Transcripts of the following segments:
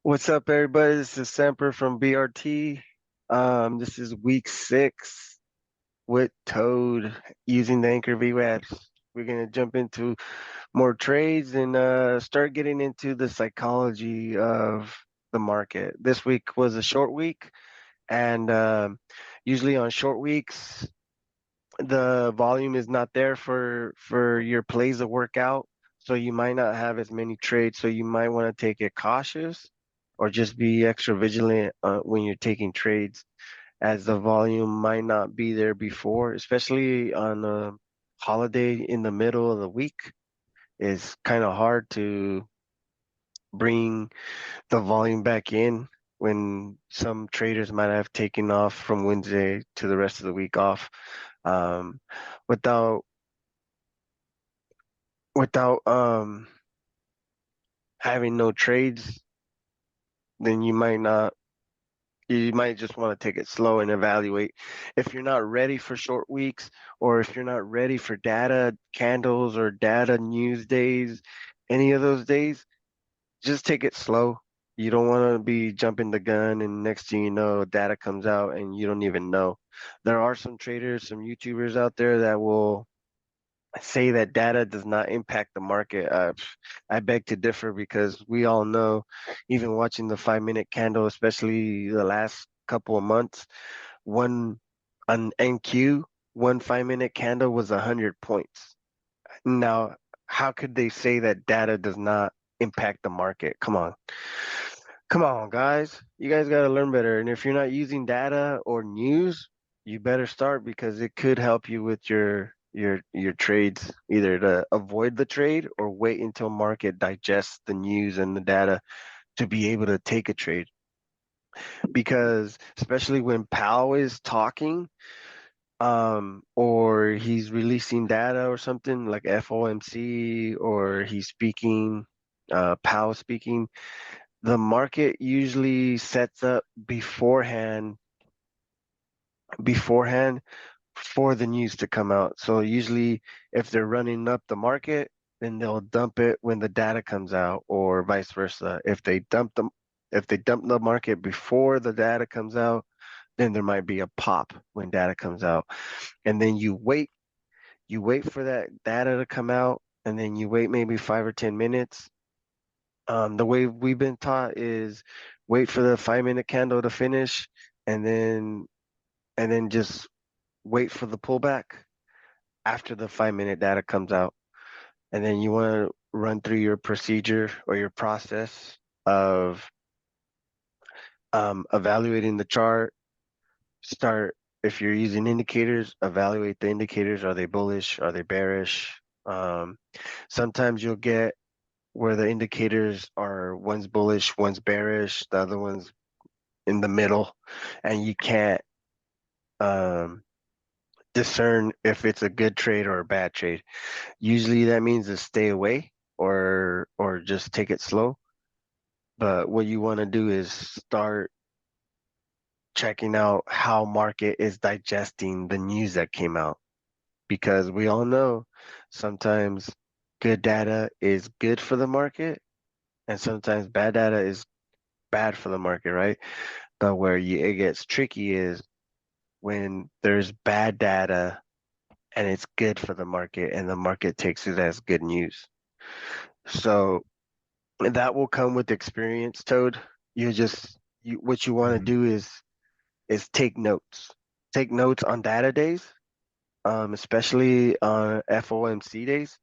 What's up, everybody? This is Semper from BRT. This is week 6 with Toad using the Anchor VWAPs. We're gonna jump into more trades and start getting into the psychology of the market. This week was a short week, and usually on short weeks, the volume is not there for your plays to work out, so you might not have as many trades. So you might want to take it cautious, or just be extra vigilant when you're taking trades, as the volume might not be there before, especially on a holiday in the middle of the week. It's kind of hard to bring the volume back in when some traders might have taken off from Wednesday to the rest of the week off. Um, without without having no trades, then you might just want to take it slow and evaluate. If you're not ready for short weeks, or if you're not ready for data candles or data news days, any of those days, just take it slow. You don't want to be jumping the gun, and next thing you know, data comes out and you don't even know. There are some traders, some YouTubers out there that will say that data does not impact the market. I beg to differ, because we all know, even watching the 5 minute candle, especially the last couple of months, one on NQ, one 5 minute candle was 100 points. Now, how could they say that data does not impact the market? Come on, guys. You guys got to learn better. And if you're not using data or news, you better start, because it could help you with your trades, either to avoid the trade or wait until market digests the news and the data to be able to take a trade. Because especially when Powell is talking, or he's releasing data or something like FOMC, or he's speaking, Powell speaking, the market usually sets up beforehand for the news to come out. So usually, if they're running up the market, then they'll dump it when the data comes out, or vice versa. If they dump the market before the data comes out, then there might be a pop when data comes out. And then you wait for that data to come out, and then you wait maybe 5 or 10 minutes. The way we've been taught is wait for the 5 minute candle to finish, and then just wait for the pullback after the 5 minute data comes out. And then you want to run through your procedure or your process of evaluating the chart. Start, if you're using indicators, evaluate the indicators. Are they bullish? Are they bearish? Um, Sometimes you'll get where the indicators are, one's bullish, one's bearish, the other one's in the middle, and you can't um, discern if it's a good trade or a bad trade. Usually that means to stay away, or just take it slow. But what you want to do is start checking out how market is digesting the news that came out, because we all know sometimes good data is good for the market, and sometimes bad data is bad for the market, right? But it gets tricky is when there's bad data and it's good for the market, and the market takes it as good news. So that will come with experience, Toad. What you want to Mhm. do is take notes. Take notes on data days, especially on FOMC days,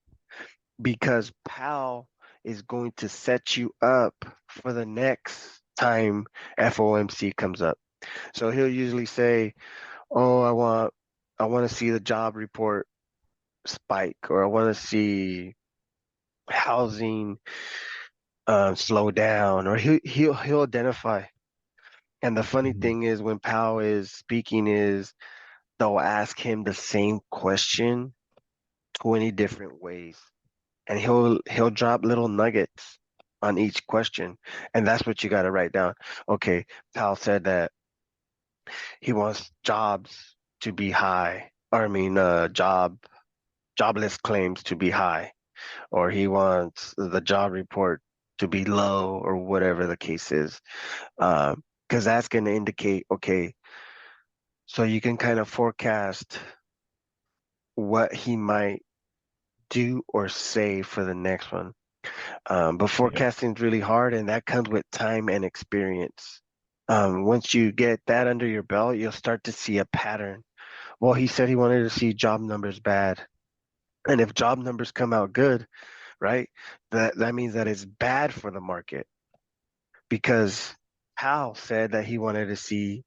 because Powell is going to set you up for the next time FOMC comes up. So he'll usually say, "Oh, I want to see the job report spike, or I want to see housing slow down," or he'll identify. And the funny Mhm. thing is, when Powell is speaking, is they'll ask him the same question 20 different ways, and he'll drop little nuggets on each question, and that's what you got to write down. Okay, Powell said that he wants jobs to be high, or I mean, jobless claims to be high, or he wants the job report. to be low or whatever the case is. Because that's going to indicate, okay, so you can kind of forecast what he might do or say for the next one. But Yeah. forecasting is really hard, and that comes with time and experience. Once you get that under your belt, you'll start to see a pattern. Well, he said he wanted to see job numbers bad. And if job numbers come out good, right, that means that it's bad for the market because Powell said that he wanted to see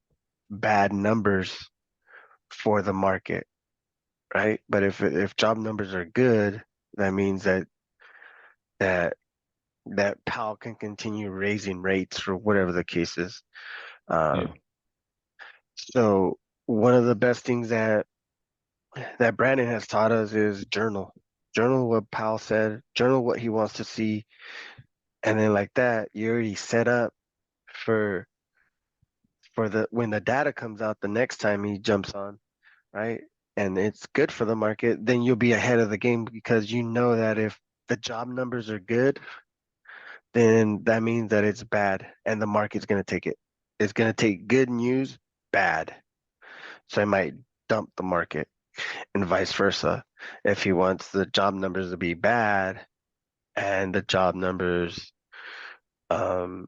bad numbers for the market, right? But if job numbers are good, that means that that Powell can continue raising rates or whatever the case is. Yeah. So one of the best things that Brandon has taught us is journal. Journal what Powell said, journal what he wants to see, and then like that, you already set up for the when the data comes out the next time he jumps on, right? And it's good for the market, then you'll be ahead of the game because you know that if the job numbers are good, then that means that it's bad and the market's going to take it. It's going to take good news bad. So it might dump the market and vice versa. If he wants the job numbers to be bad and the job numbers um,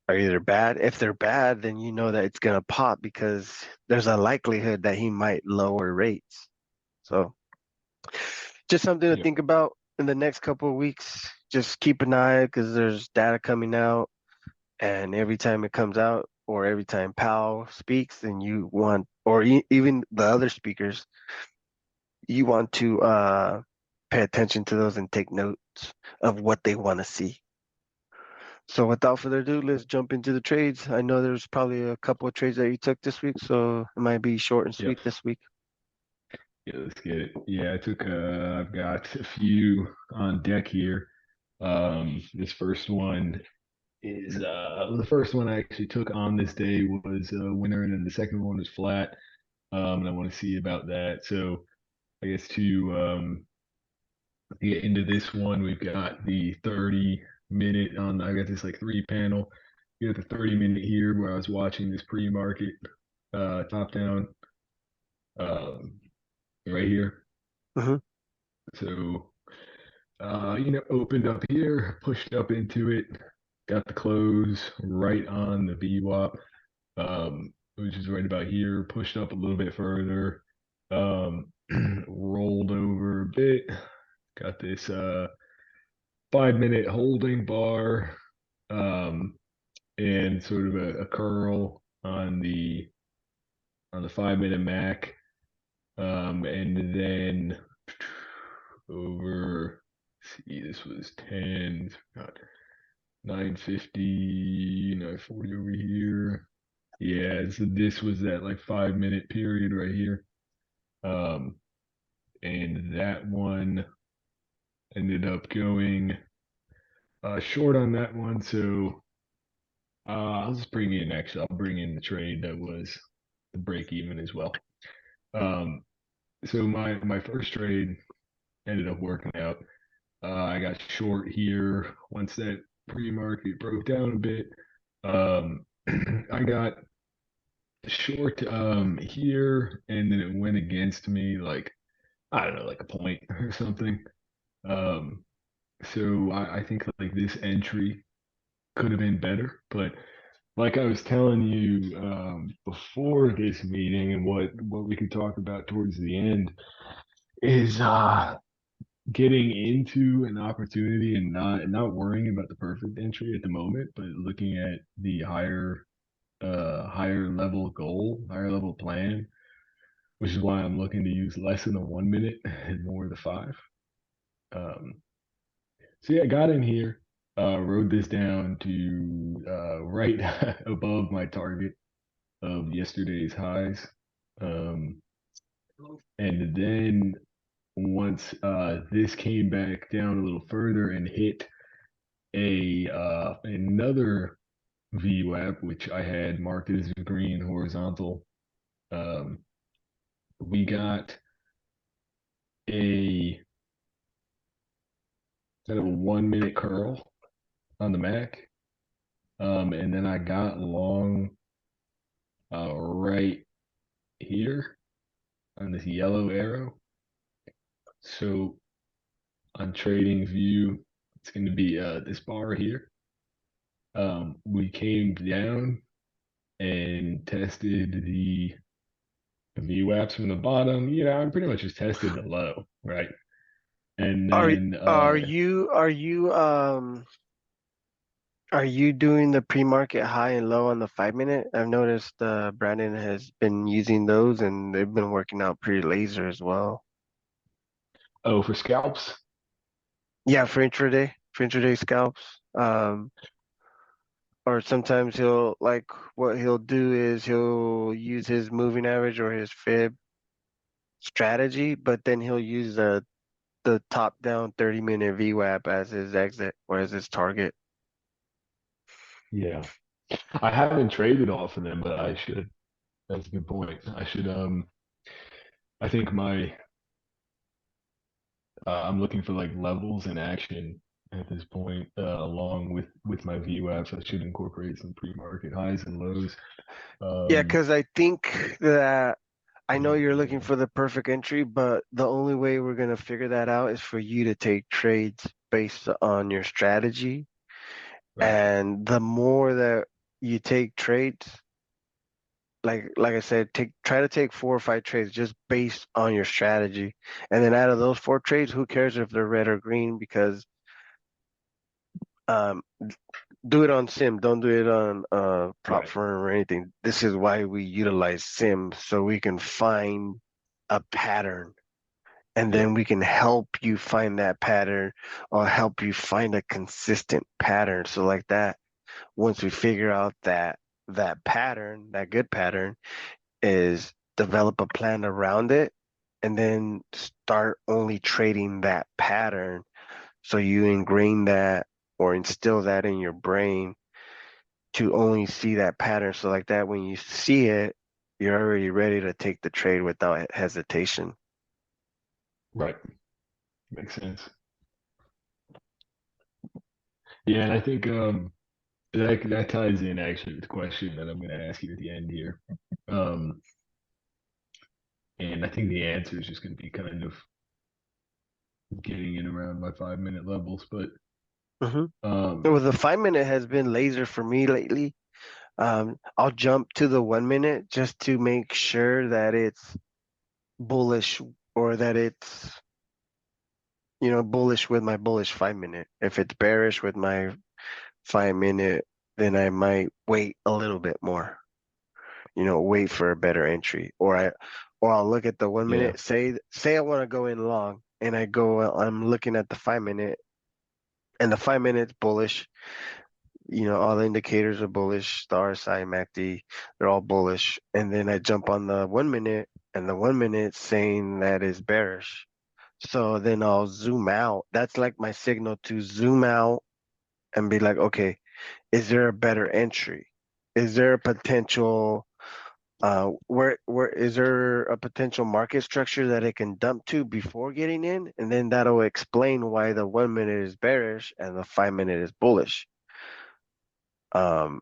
are either bad, if they're bad, then you know that it's going to pop because there's a likelihood that he might lower rates. So just something to Yeah. think about in the next couple of weeks. Just keep an eye because there's data coming out, and every time it comes out, or every time Powell speaks, then you want, or even the other speakers, you want to pay attention to those and take notes of what they want to see. So without further ado, let's jump into the trades. I know there's probably a couple of trades that you took this week, so it might be short and Yeah. sweet this week. Yeah, let's get it. Yeah, I've got a few on deck here. This first one is the first one I actually took on this day was a winner, and then the second one was flat. And I want to see about that. So I guess to get into this one, we've got the 30-minute on. I got this like three panel. You got the 30-minute here where I was watching this pre-market top down right here. Hmm. So opened up here, pushed up into it, got the close right on the VWAP, which is right about here, pushed up a little bit further, um, rolled over a bit, got this 5-minute holding bar, um, and sort of a curl on the 5-minute MAC, and then over. See, this was 10, got 950, 940 over here. Yeah, so this was that like 5-minute period right here. Um, and that one ended up going short on that one. So I'll just bring in actually, I'll bring in the trade that was the break even as well. Um, so my first trade ended up working out. I got short here once that pre-market broke down a bit. Um, I got short here, and then it went against me like I don't know, like a point or something. Um, so I think like this entry could have been better, but like I was telling you before this meeting, and what we could talk about towards the end is getting into an opportunity and not worrying about the perfect entry at the moment, but looking at the higher level goal, higher level plan, which is why I'm looking to use less than the 1 minute and more of the five. Um, so yeah, I got in here, rode this down to right above my target of yesterday's highs. Um, and then once this came back down a little further and hit a another VWAP, which I had marked as green horizontal. Um, we got a kind of a 1 minute curl on the Mac. And then I got long right here on this yellow arrow. So on trading view, it's going to be this bar here. We came down and tested the VWAPs from the bottom. I pretty much just tested the low, right? And Are then are you are you um are you doing the pre-market high and low on the 5 minute? I've noticed Brandon has been using those and they've been working out pretty laser as well. oh, for scalps, Yeah, for intraday scalps. Or sometimes he'll like what he'll do is he'll use his moving average or his fib strategy, but then he'll use the top down 30-minute VWAP as his exit or as his target. yeah. I haven't traded off of them, but I should. That's a good point. I should. I think my I'm looking for like levels in action at this point, along with my VWAPs. I should incorporate some pre-market highs and lows. Yeah, Um, because I think that I know you're looking yeah, for the perfect entry, but the only way we're gonna figure that out is for you to take trades based on your strategy. right. And the more that you take trades, like I said, try to take 4 or 5 trades just based on your strategy. And then out of those 4 trades, who cares if they're red or green? Because um do it on sim, don't do it on prop Right. firm or anything. This is why we utilize sim so we can find a pattern and Yeah. then we can help you find that pattern or help you find a consistent pattern. So like that, once we figure out that pattern, that good pattern, is develop a plan around it and then start only trading that pattern. So you ingrain that or instill that in your brain to only see that pattern. So like that, when you see it, you're already ready to take the trade without hesitation. Right. Makes sense. Yeah, and I think that ties in actually with the question that I'm going to ask you at the end here. Um, and I think the answer is just going to be kind of getting in around my 5 minute levels. But Hmm. um, Well, the 5 minute has been laser for me lately. I'll jump to the 1 minute just to make sure that it's bullish or that it's, bullish with my bullish 5 minute. If it's bearish with my 5 minute, then I might wait a little bit more, wait for a better entry. Or I'll look at the one yeah, minute, say I want to go in long and I'm looking at the 5 minute and the 5 minutes bullish. All the indicators are bullish. The RSI, MACD, they're all bullish. And then I jump on the 1 minute, and the 1 minute saying that is bearish. So then I'll zoom out. That's like my signal to zoom out and be like, okay, is there a better entry? Is there a potential where is there a potential market structure that it can dump to before getting in? And then that'll explain why the 1 minute is bearish and the 5 minute is bullish. Um,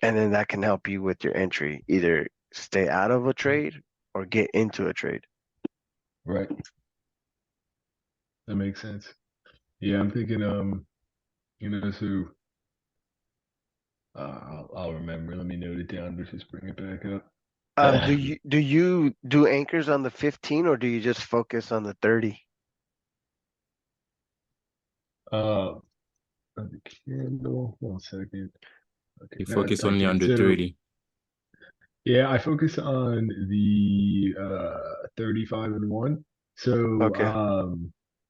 and then that can help you with your entry, either stay out of a trade or get into a trade. right. That makes sense. Yeah, I'm thinking, so I'll remember. Let me note it down versus bring it back up. Do you do anchors on the 15 or do you just focus on the 30? uh, the candle. 1 second. Okay, You now I focus typed only in. on the So 30. yeah, I focus on the 35 and one. So Okay.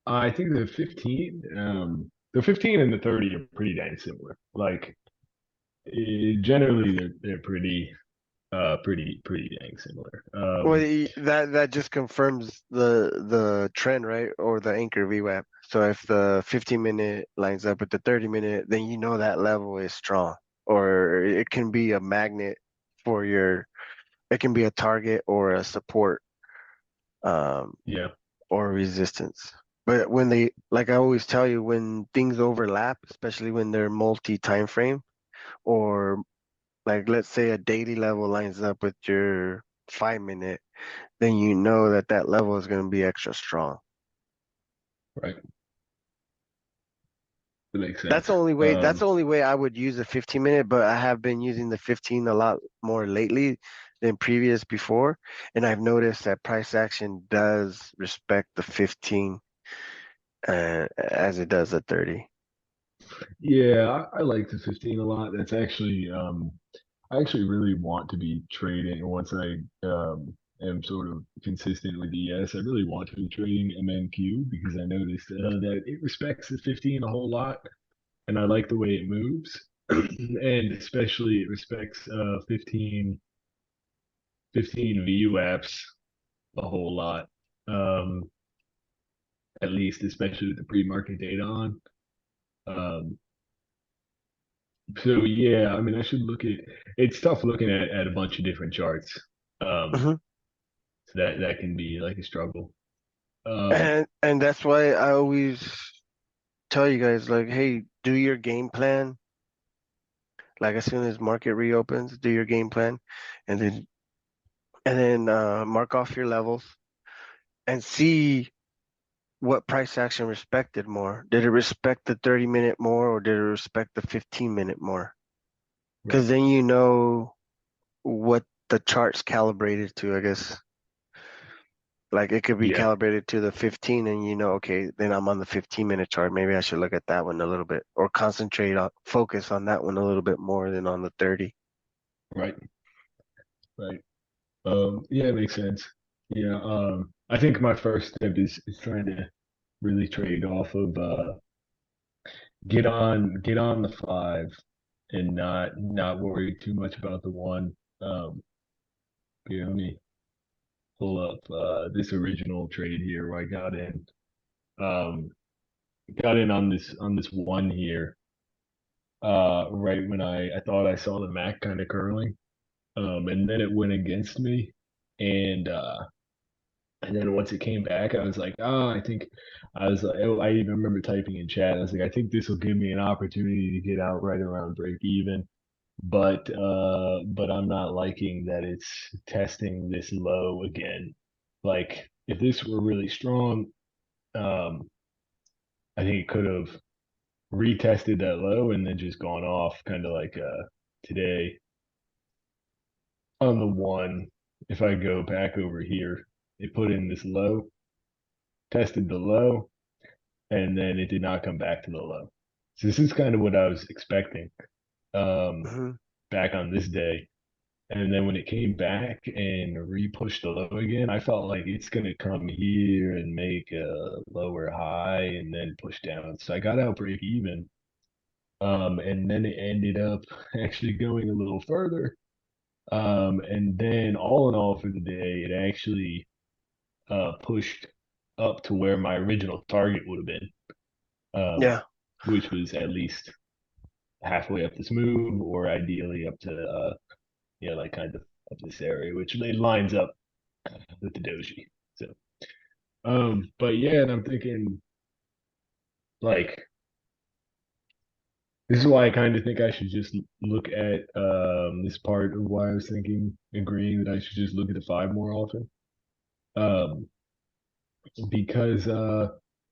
I think the 15 and the 30 are pretty dang similar. Like generally they're pretty dang similar. Well, that just confirms the trend, right? Or the anchor VWAP. So if the 15 minute lines up with the 30 minute, then you know that level is strong. Or it can be a magnet for it can be a target or a support, um, Yeah, or resistance. But when they, like I always tell you, when things overlap, especially when they're multi time frame, or like let's say a daily level lines up with your 5 minute, then you know that that level is going to be extra strong. right? That makes That's sense. the only way. That's the only way I would use the 15 minute. But I have been using the 15 a lot more lately than previous before, and I've noticed that price action does respect the 15 as it does the 30. Yeah, I like the 15 a lot. That's actually I actually really want to be trading once I am sort of consistent with ES. I really want to be trading MNQ because I noticed that it respects the 15 a whole lot, and I like the way it moves, and especially it respects 15 VWAPs a whole lot. Um, at least, especially with the pre-market data on. Um, so yeah, I mean, I should look at. It's tough looking at a bunch of different charts. Um, Hmm. so that can be like a struggle. Um, And that's why I always tell you guys like, hey, do your game plan. Like as soon as market reopens, do your game plan, and then mark off your levels and see what price action respected more. Did it respect the 30 minute more or did it respect the 15 minute more? right. Because then you know what the chart's calibrated to, I guess. Like it could be Yeah. calibrated to the 15 and you know, okay, then I'm on the 15 minute chart. Maybe I should look at that one a little bit or focus on that one a little bit more than on the 30. Right. Right. Yeah, it makes sense. Yeah. I think my first step is trying to really trade off of get on the five and not worry too much about the one. Here, let me pull up this original trade here where I um got in on this one here right when I thought I saw the Mac kind of curling. And then it went against me and and then once it came back, I was like, oh, I think I was like, oh, I even remember typing in chat. I was like, I think this will give me an opportunity to get out right around break even. But I'm not liking that it's testing this low again. Like if this were really strong, um, I think it could have retested that low and then just gone off, kind of like today on the one. If I go back over here, it put in this low, tested the low, and then it did not come back to the low. So this is kind of what I was expecting um, Hmm. back on this day. And then when it came back and re-pushed the low again, I felt like it's gonna come here and make a lower high and then push down. So I got out break even. And then it ended up actually going a little further. And then all in all for the day, it actually pushed up to where my original target would have been, um, Yeah. which was at least halfway up this move, or ideally up to yeah, like kind of up this area, which it lines up with the doji. So but yeah, and I'm thinking like this is why I kind of think I should just look at this part of why I was thinking agreeing that I should just look at the five more often. Um because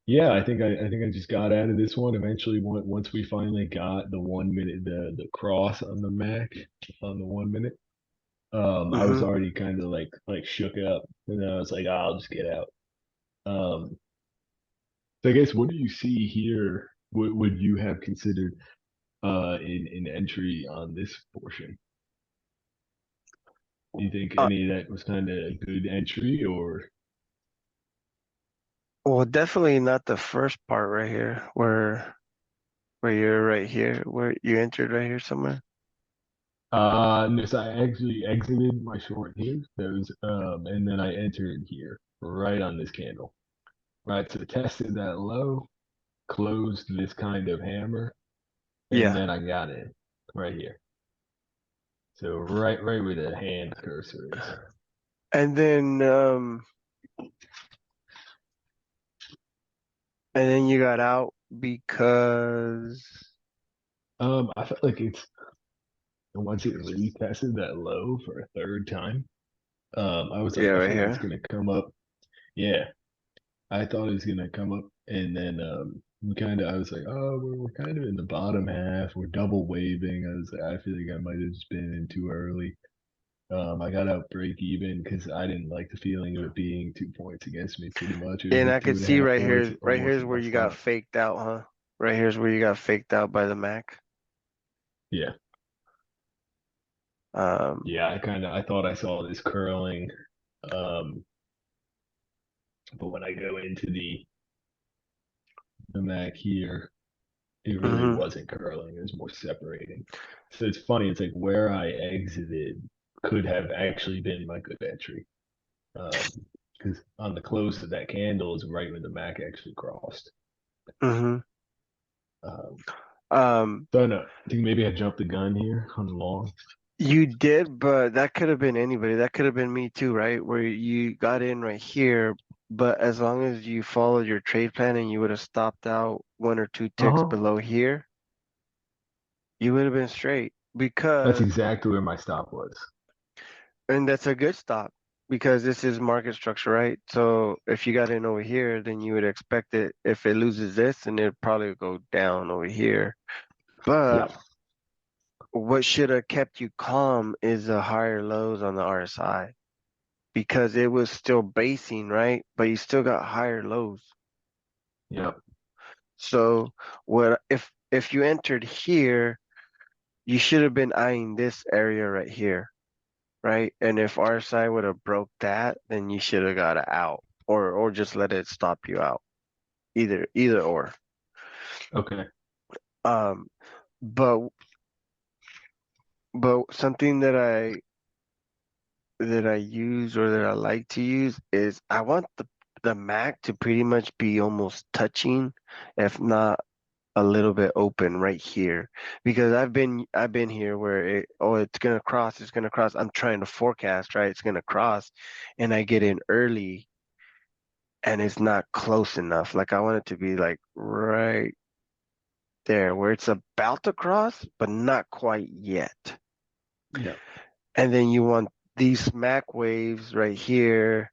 yeah, I think I just got out of this one eventually once we finally got the 1 minute the cross on the Mac on the 1 minute. I was Hmm. already kind of like shook up, and then I was like, I'll just get out. Um, so I guess what do you see here? What would you have considered in entry on this portion? Do you think Uh, any of that was kind of a good entry, or well, definitely not the first part right here where you're right here, where you entered right here somewhere. no, so I actually exited my short here. Those and then I entered here right on this candle. Right, so tested that low, closed this kind of hammer, and Yeah. then I got in right here. So right where the hand cursor is. And then And then you got out because I felt like it's once it retested that low for a third time. I was yeah, like, I right feel like it's here. gonna come up. Yeah, I thought it was gonna come up, and then we kind of, I was like, oh, we're kind of in the bottom half. We're double waving. I was like, I feel like I might have just been in too early. I got out break even because I didn't like the feeling of it being 2 points against me. Pretty much, it was And I like two could and a see half points, right almost here's at where my you got stop. faked out, huh? Right here's where you got faked out by the Mac. Yeah, Um, yeah. I thought I saw this curling, but when I go into the Mac here, it really hmm wasn't curling. It was more separating. So it's funny. It's like where I exited could have actually been my good entry. Because on the close of that candle is right when the Mac actually crossed. hmm Um, Um, so I know. I think maybe I jumped the gun here on the long. you did, but that could have been anybody. That could have been me too, right? Where you got in right here, but as long as you followed your trade plan and you would have stopped out one or two Uh ticks huh. below here, you would have been straight That's because, exactly where my stop was. and that's a good stop because this is market structure, right? So if you got in over here, then you would expect it if it loses this, and it'd probably go down over here. But Yep. what should have kept you calm is the higher lows on the RSI because it was still basing, right? But you still got higher lows. Yep. So what if you entered here, you should have been eyeing this area right here, right? And if RSI would have broke that, then you should have got it out or just let it stop you out. Either or. Okay. Um, but something that I use or that I like to use is I want the Mac to pretty much be almost touching, if not a little bit open right here. Because I've been here where it's gonna cross. I'm trying to forecast, right? It's gonna cross, and I get in early and it's not close enough. Like I want it to be like right there where it's about to cross, but not quite yet. Yep. And then you want these Mac waves right here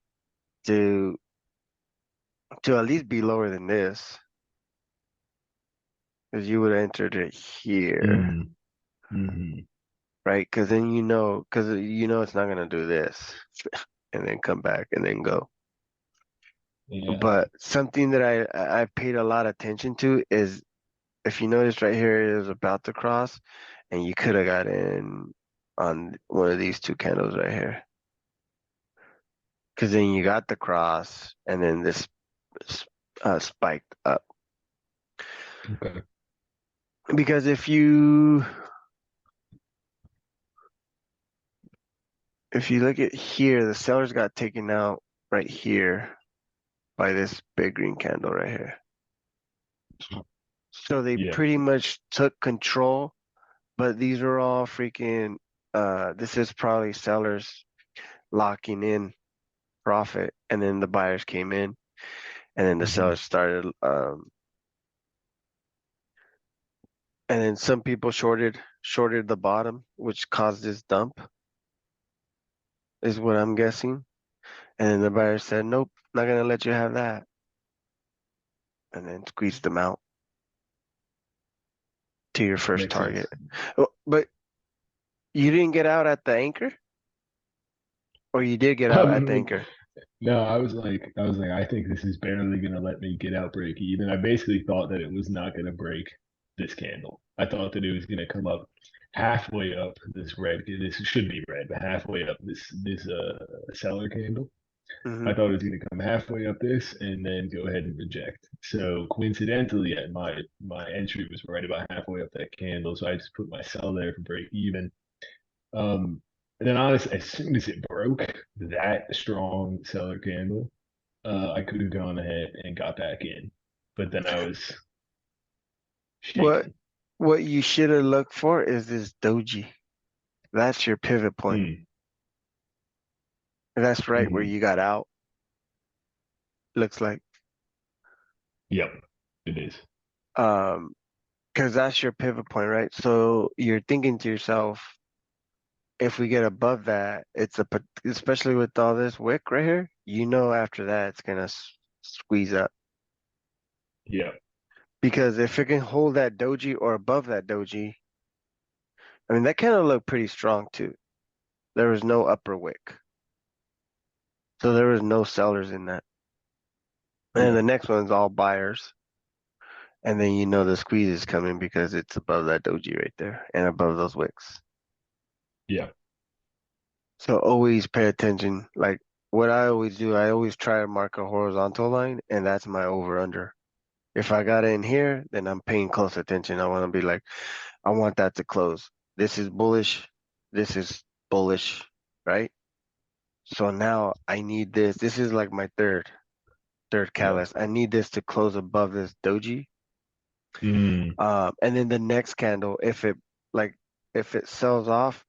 to at least be lower than this, because you would have entered it here, Mm. Hmm. right? Because you know it's not gonna do this, and then come back and then go. Yeah. But something that I paid a lot of attention to is if you notice right here it is about to cross, and you could have got in on one of these two candles right here, because then you got the cross, and then this spiked up. Okay. Because if you look at here, the sellers got taken out right here by this big green candle right here. So they Yeah. pretty much took control, but these are all freaking this is probably sellers locking in profit, and then the buyers came in, and then the Hmm. sellers started and then some people shorted the bottom, which caused this dump, is what I'm guessing. And then the buyer said, nope, not gonna let you have that, and then squeezed them out to your first Makes sense. target. Oh, but you didn't get out at the anchor, or you did get out at the Um, anchor? no, I was like, I think this is barely gonna let me get out break even. I basically thought that it was not gonna break this candle. I thought that it was gonna come up halfway up this red. This should be red, but halfway up this seller candle. I hmm thought it was gonna come halfway up this and then go ahead and reject. So coincidentally, my entry was right about halfway up that candle, so I just put my sell there for break even. Um, and then honestly, as soon as it broke that strong seller candle, I could have gone ahead and got back in, but then I was What shaking. what you should have looked for is this doji. That's your pivot point. Mm, That's right where mm, you got out. Looks like. yep. It is. Um, because that's your pivot point, right? So you're thinking to yourself, if we get above that, especially with all this wick right here, after that it's gonna squeeze up. Yeah. Because if it can hold that doji or above that doji, I mean that kind of looked pretty strong too. There was no upper wick, so there was no sellers in that. And Yeah. the next one's all buyers, and then the squeeze is coming because it's above that doji right there and above those wicks. Yeah. So always pay attention. Like what I always do, I always try to mark a horizontal line, and that's my over under. If I got it in here, then I'm paying close attention. I want to be like, I want that to close. This is bullish. This is bullish, right? So now I need this. This is like my third Yeah. catalyst. I need this to close above this doji. Mm, And then the next candle, like if it sells off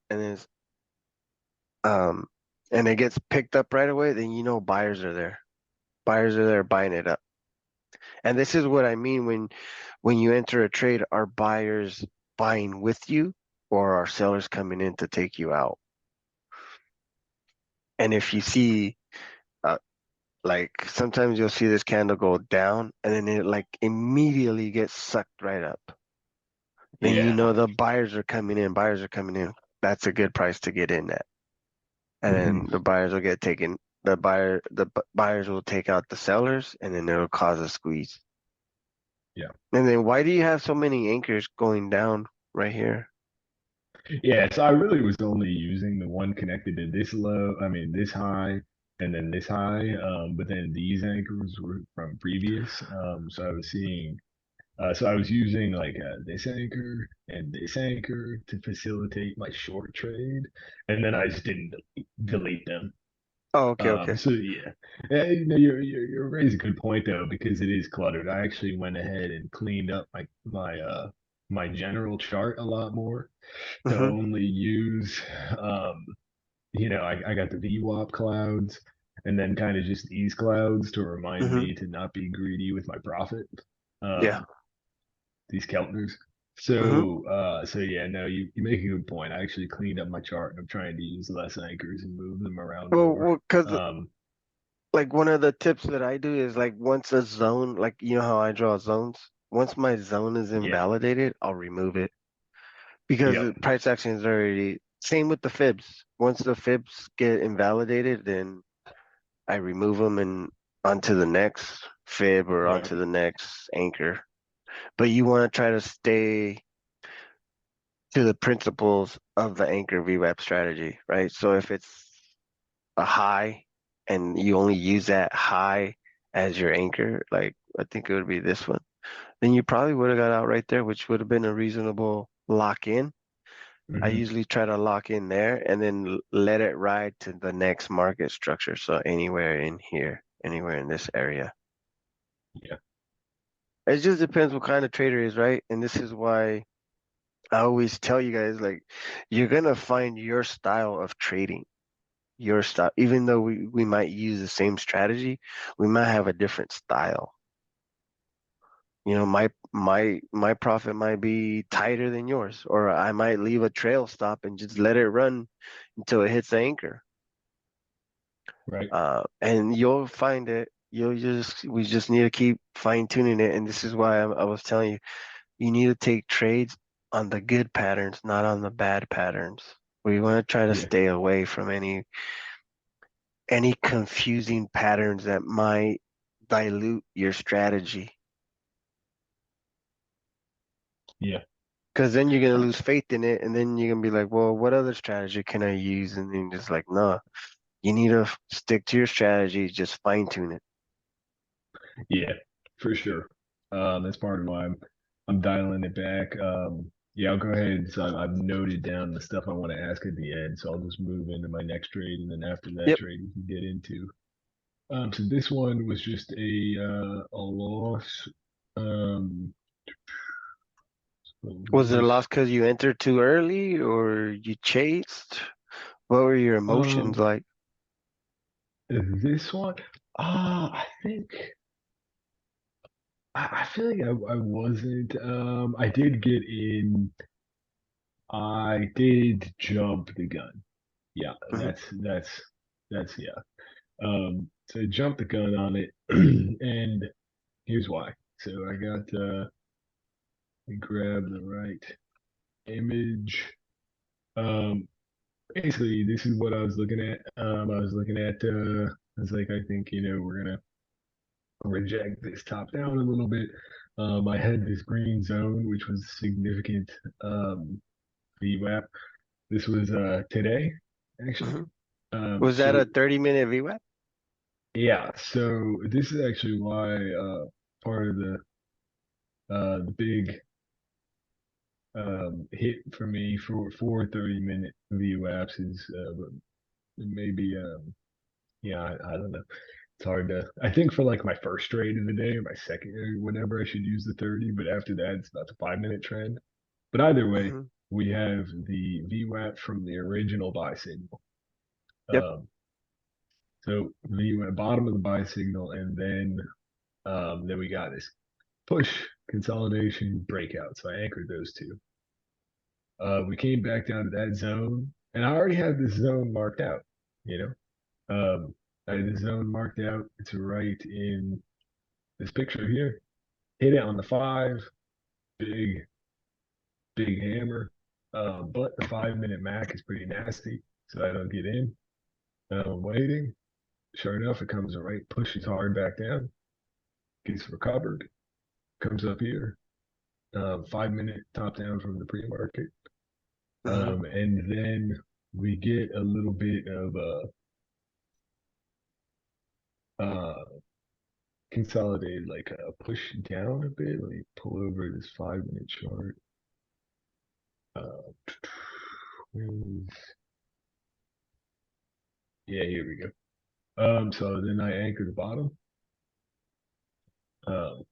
um and it gets picked up right away, then buyers are there. Buyers are there buying it up. And this is what I mean when you enter a trade, are buyers buying with you or are sellers coming in to take you out? And if you see uh, like sometimes you'll see this candle go down and then it like immediately gets sucked right up. Then yeah. the buyers are coming in. That's a good price to get in at. And Hmm. then the buyers will get taken buyers will take out the sellers and then it'll cause a squeeze. Yeah. And then why do you have so many anchors going down right here? Yeah. So I really was only using the one connected to this low, I mean, this high and then this high. But then these anchors were from previous. So I was seeing, so I was using like this anchor and this anchor to facilitate my short trade. And then I just didn't delete them. Oh, okay, okay. So yeah, you're raising a good point though because it is cluttered. I actually went ahead and cleaned up my general chart a lot more to Mm-hmm. only use um I got the VWAP clouds and then kind of just these clouds to remind Mm-hmm. me to not be greedy with my profit. Yeah. Um, these Keltners. Mm-hmm. So yeah, no, you make a good point. I actually cleaned up my chart and I'm trying to use less anchors and move them around more. Because Um, like one of the tips that I do is like once a zone, like how I draw zones, once my zone is yeah, invalidated, I'll remove it because yep, the price action is already same with the fibs. Once the fibs get invalidated, then I remove them and onto the next fib or right, onto the next anchor. But you want to try to stay to the principles of the anchor VWAP strategy, right? So if it's a high and you only use that high as your anchor, like I think it would be this one, then you probably would have got out right there, which would have been a reasonable lock in. I hmm, usually try to lock in there and then let it ride to the next market structure. So anywhere in here, anywhere in this area. yeah, It just depends what kind of trader is, right? And this is why I always tell you guys, like, you're gonna find your style of trading, your style. Even though we might use the same strategy, we might have a different style. My profit might be tighter than yours, or I might leave a trail stop and just let it run until it hits the anchor. right, And you'll find it. We just need to keep fine tuning it. And this is why I was telling you, you need to take trades on the good patterns, not on the bad patterns. We want to try to yeah, stay away from any confusing patterns that might dilute your strategy. yeah, Because then you're gonna lose faith in it, and then you're gonna be like, well, what other strategy can I use? And then just like, no, you need to stick to your strategy, just fine tune it. yeah, for sure. That's part of why I'm dialing it back. Yeah, I'll go ahead. So I've noted down the stuff I want to ask at the end. So I'll just move into my next trade, and then after that Yep. trade, we can get into. So this one was just a loss. Um, so Was it a this loss because you entered too early or you chased? What were your emotions um like? this one, I think I feel like I wasn't. I did get in. I did jump the gun. Yeah, Hmm. that's yeah. So I jumped the gun on it, and here's why. So I grabbed the right image. Um, Basically, this is what I was looking at. I was looking at. I was like, I think we're gonna reject this top down a little bit. I had this green zone, which was significant VWAP. This was today, actually. Hmm. Was that So a 30-minute VWAP? yeah, so this is actually why part of the big hit for me for 30-minute VWAPs is maybe yeah, I don't know. It's hard to. I think for like my first trade of the day or my second or whatever, I should use the 30. But after that, it's about the 5 minute trend. But either way, Hmm. we have the VWAP from the original buy signal. Yep. Um, so VWAP bottom of the buy signal, and then we got this push consolidation breakout. So I anchored those two. We came back down to that zone, and I already had this zone marked out. You know, I had the zone marked out. It's right in this picture here. Hit it on the 5, big, big hammer. But the 5 minute Mac is pretty nasty, so I don't get in. I'm waiting. Sure enough, it comes right, pushes hard back down, gets recovered, comes up here. 5 minute top down from the pre market. Hmm. And then we get a little bit of uh, consolidated, like a push down a bit. Let me pull over this 5 minute chart. Uh, yeah, here we go. So then I anchor the bottom. Um,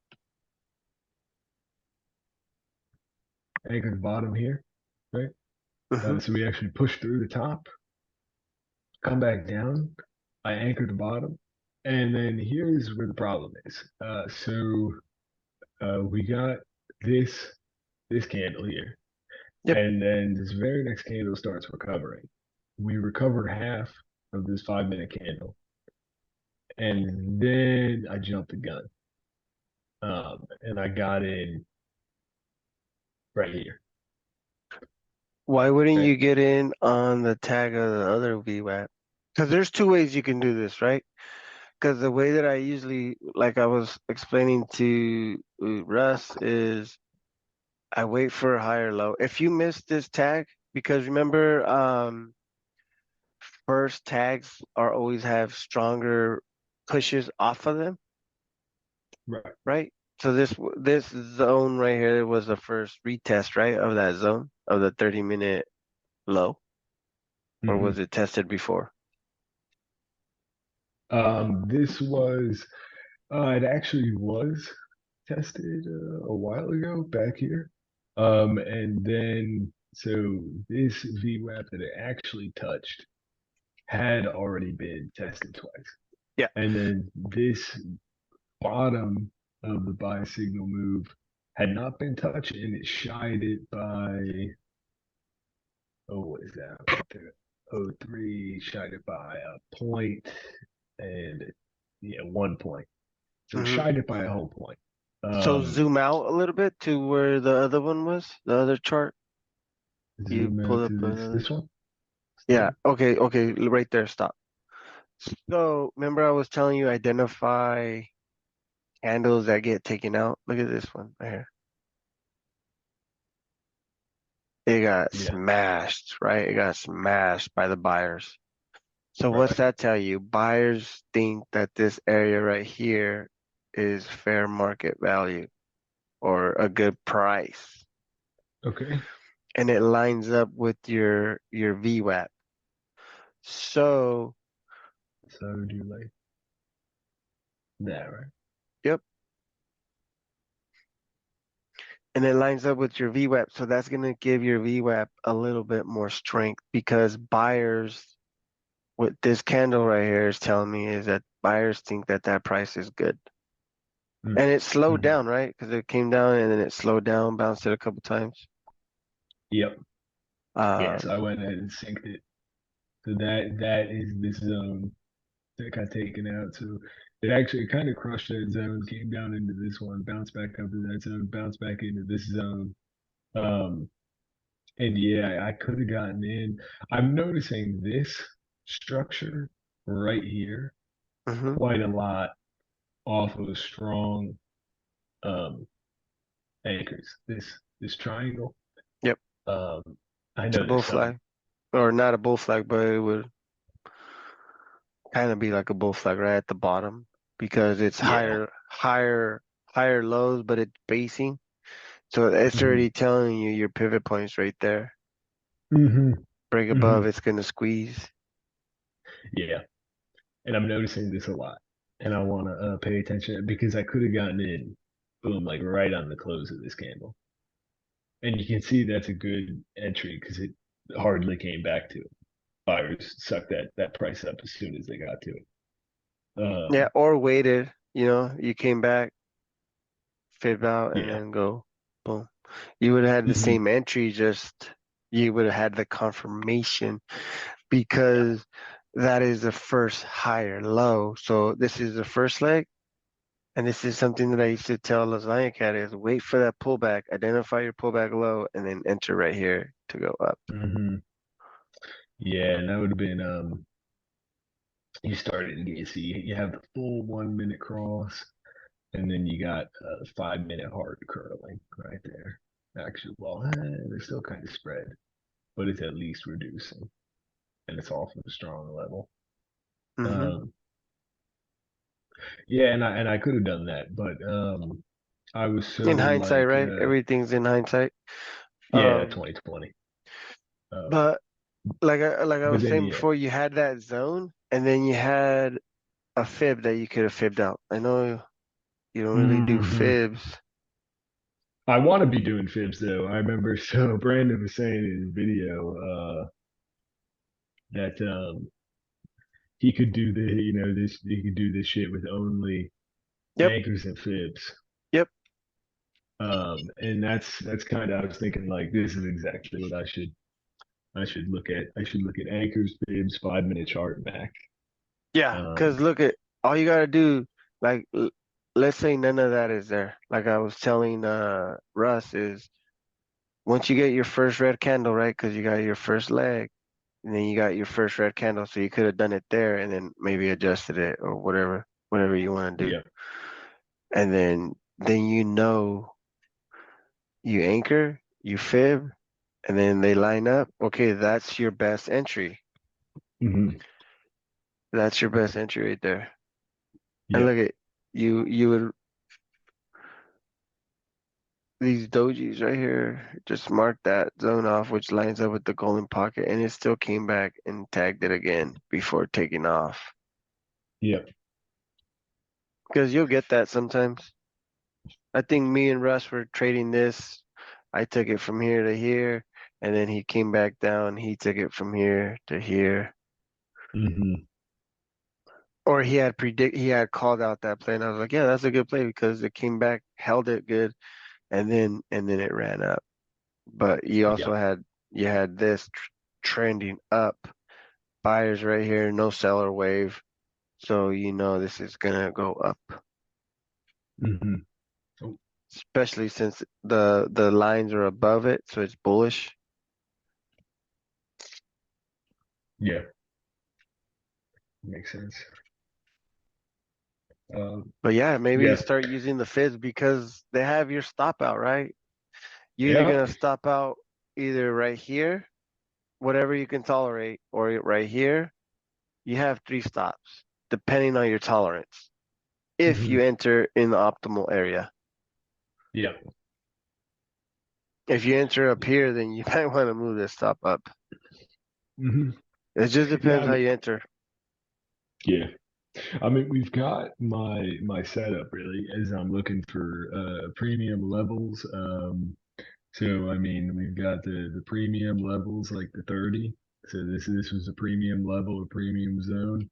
Anchor the bottom here, right? Hmm. So we actually push through the top, come back down. I anchor the bottom, and then here's where the problem is. We got this this candle here, Yep. and then this very next candle starts recovering. We recover half of this 5 minute candle, and then I jump the gun, and I got in right here, Why wouldn't right? you get in on the tag of the other VWAP? Because there's two ways you can do this, right? Because the way that I usually, like I was explaining to Russ, is I wait for a higher low. If you miss this tag, because remember, first tags are always have stronger pushes off of them, Right. right? So this zone right here was the first retest, right, of that zone of the 30-minute low, or Mm-hmm. was it tested before? This was it actually was tested a while ago back here. And then so this VWAP that it actually touched had already been tested twice. Yeah. And then this bottom of the buy signal move had not been touched and it shied it by what is that right there? Oh three shied it by a point and yeah, 1 point. So it Hmm. shied it by a whole point. So Um, zoom out a little bit to where the other one was, the other chart. You Zoom pull out up to another. this one. Yeah. Stop. Okay. Okay. Right there. Stop. So remember I was telling you identify candles that get taken out. Look at this one right here. It got Yeah, smashed, right? It got smashed by the buyers. So what's right. that tell you? Buyers think that this area right here is fair market value or a good price. Okay. And it lines up with your VWAP. So, So do like that, right? yep. And it lines up with your VWAP. So that's going to give your VWAP a little bit more strength because buyers, what this candle right here is telling me is that buyers think that that price is good. And it slowed Mm-hmm. down, right? Because it came down and then it slowed down, bounced it a couple times. Yep. Yeah. So I Um, went ahead and synced it. So that is this zone that got taken out. So it actually kind of crushed that zone, came down into this one, bounced back up to that zone, bounced back into this zone. Um, and yeah, I could have gotten in. I'm noticing this structure right here mhm. quite a lot off of strong um anchors. This triangle. Yep, Um, I it's a bull noticed some. flag, or not a bull flag, but it would kind of be like a bull flag right at the bottom because it's Yeah. higher lows, but it's basing. So it's Hmm. already telling you your pivot points right there. Hmm. Break above, Hmm. it's gonna squeeze. Yeah. And I'm noticing this a lot. And I want to pay attention because I could have gotten in, boom, like right on the close of this candle. And you can see that's a good entry because it hardly came back to it. Buyers sucked that price up as soon as they got to it. Yeah, or waited. You came back, fib out, and Yeah. then go boom. You would have had the Hmm. same entry, just you would have had the confirmation Yeah. because that is the first higher low. So this is the first leg. And this is something that I used to tell Lasagna Cat is wait for that pullback, identify your pullback low, and then enter right here to go up. Hmm. Yeah. And that would have been you started to get see you have the full 1 minute cross, and then you got a 5 minute hard curling right there. Actually, well, they're still kind of spread, but it's at least reducing, and it's off of a strong level. Hmm. Um, yeah, and I could have done that, but I was so In hindsight, like, right? Everything's in hindsight. yeah, Um, 2020. Um, but like I but was then saying yeah, before, you had that zone, and then you had a fib that you could have fibbed out. I know you don't really do hmm fibs. I want to be doing fibs though. I remember so Brandon was saying in his video that he could do this he could do this shit with only Yep, anchors and fibs. yep. And that's kind of I was thinking like this is exactly what I should look at. I should look at anchors, fibs, 5 minute chart back. Yeah, because Um, look at all you gotta do, like let's say none of that is there. Like I was telling Russ is once you get your first red candle, right? Because you got your first leg, and then you got your first red candle, so you could have done it there and then maybe adjusted it or whatever you want to do. yeah. And then you anchor, you fib, and then they line up. Okay, that's your best entry. Hmm. That's your best entry right there. And Yep. look at you would these dojis right here, just mark that zone off, which lines up with the golden pocket, and it still came back and tagged it again before taking off. Yep. Because you'll get that sometimes. I think me and Russ were trading this. I took it from here to here, and then he came back down. He took it from here to here. Hmm. Or he had called out that play, and I was like, yeah, that's a good play because it came back, held it good, and then it ran up. But Yep. you had this trending up, buyers right here, no seller wave, so this is gonna go up, Hmm. Oh, especially since the lines are above it, so it's bullish. yeah. Makes sense. But yeah, maybe Yeah. start using the fibs because they have your stop out, right? You're either Yep. gonna stop out either right here, whatever you can tolerate, or right here. You have three stops, depending on your tolerance. If Hmm. you enter in the optimal area. Yep. If you enter up here, then you might want to move this stop up. Hmm. It just Yeah. depends how you enter. Yeah. I mean, we've got my setup really as I'm looking for premium levels. So I mean, we've got the premium levels like the 30. So this was a premium level, a premium zone.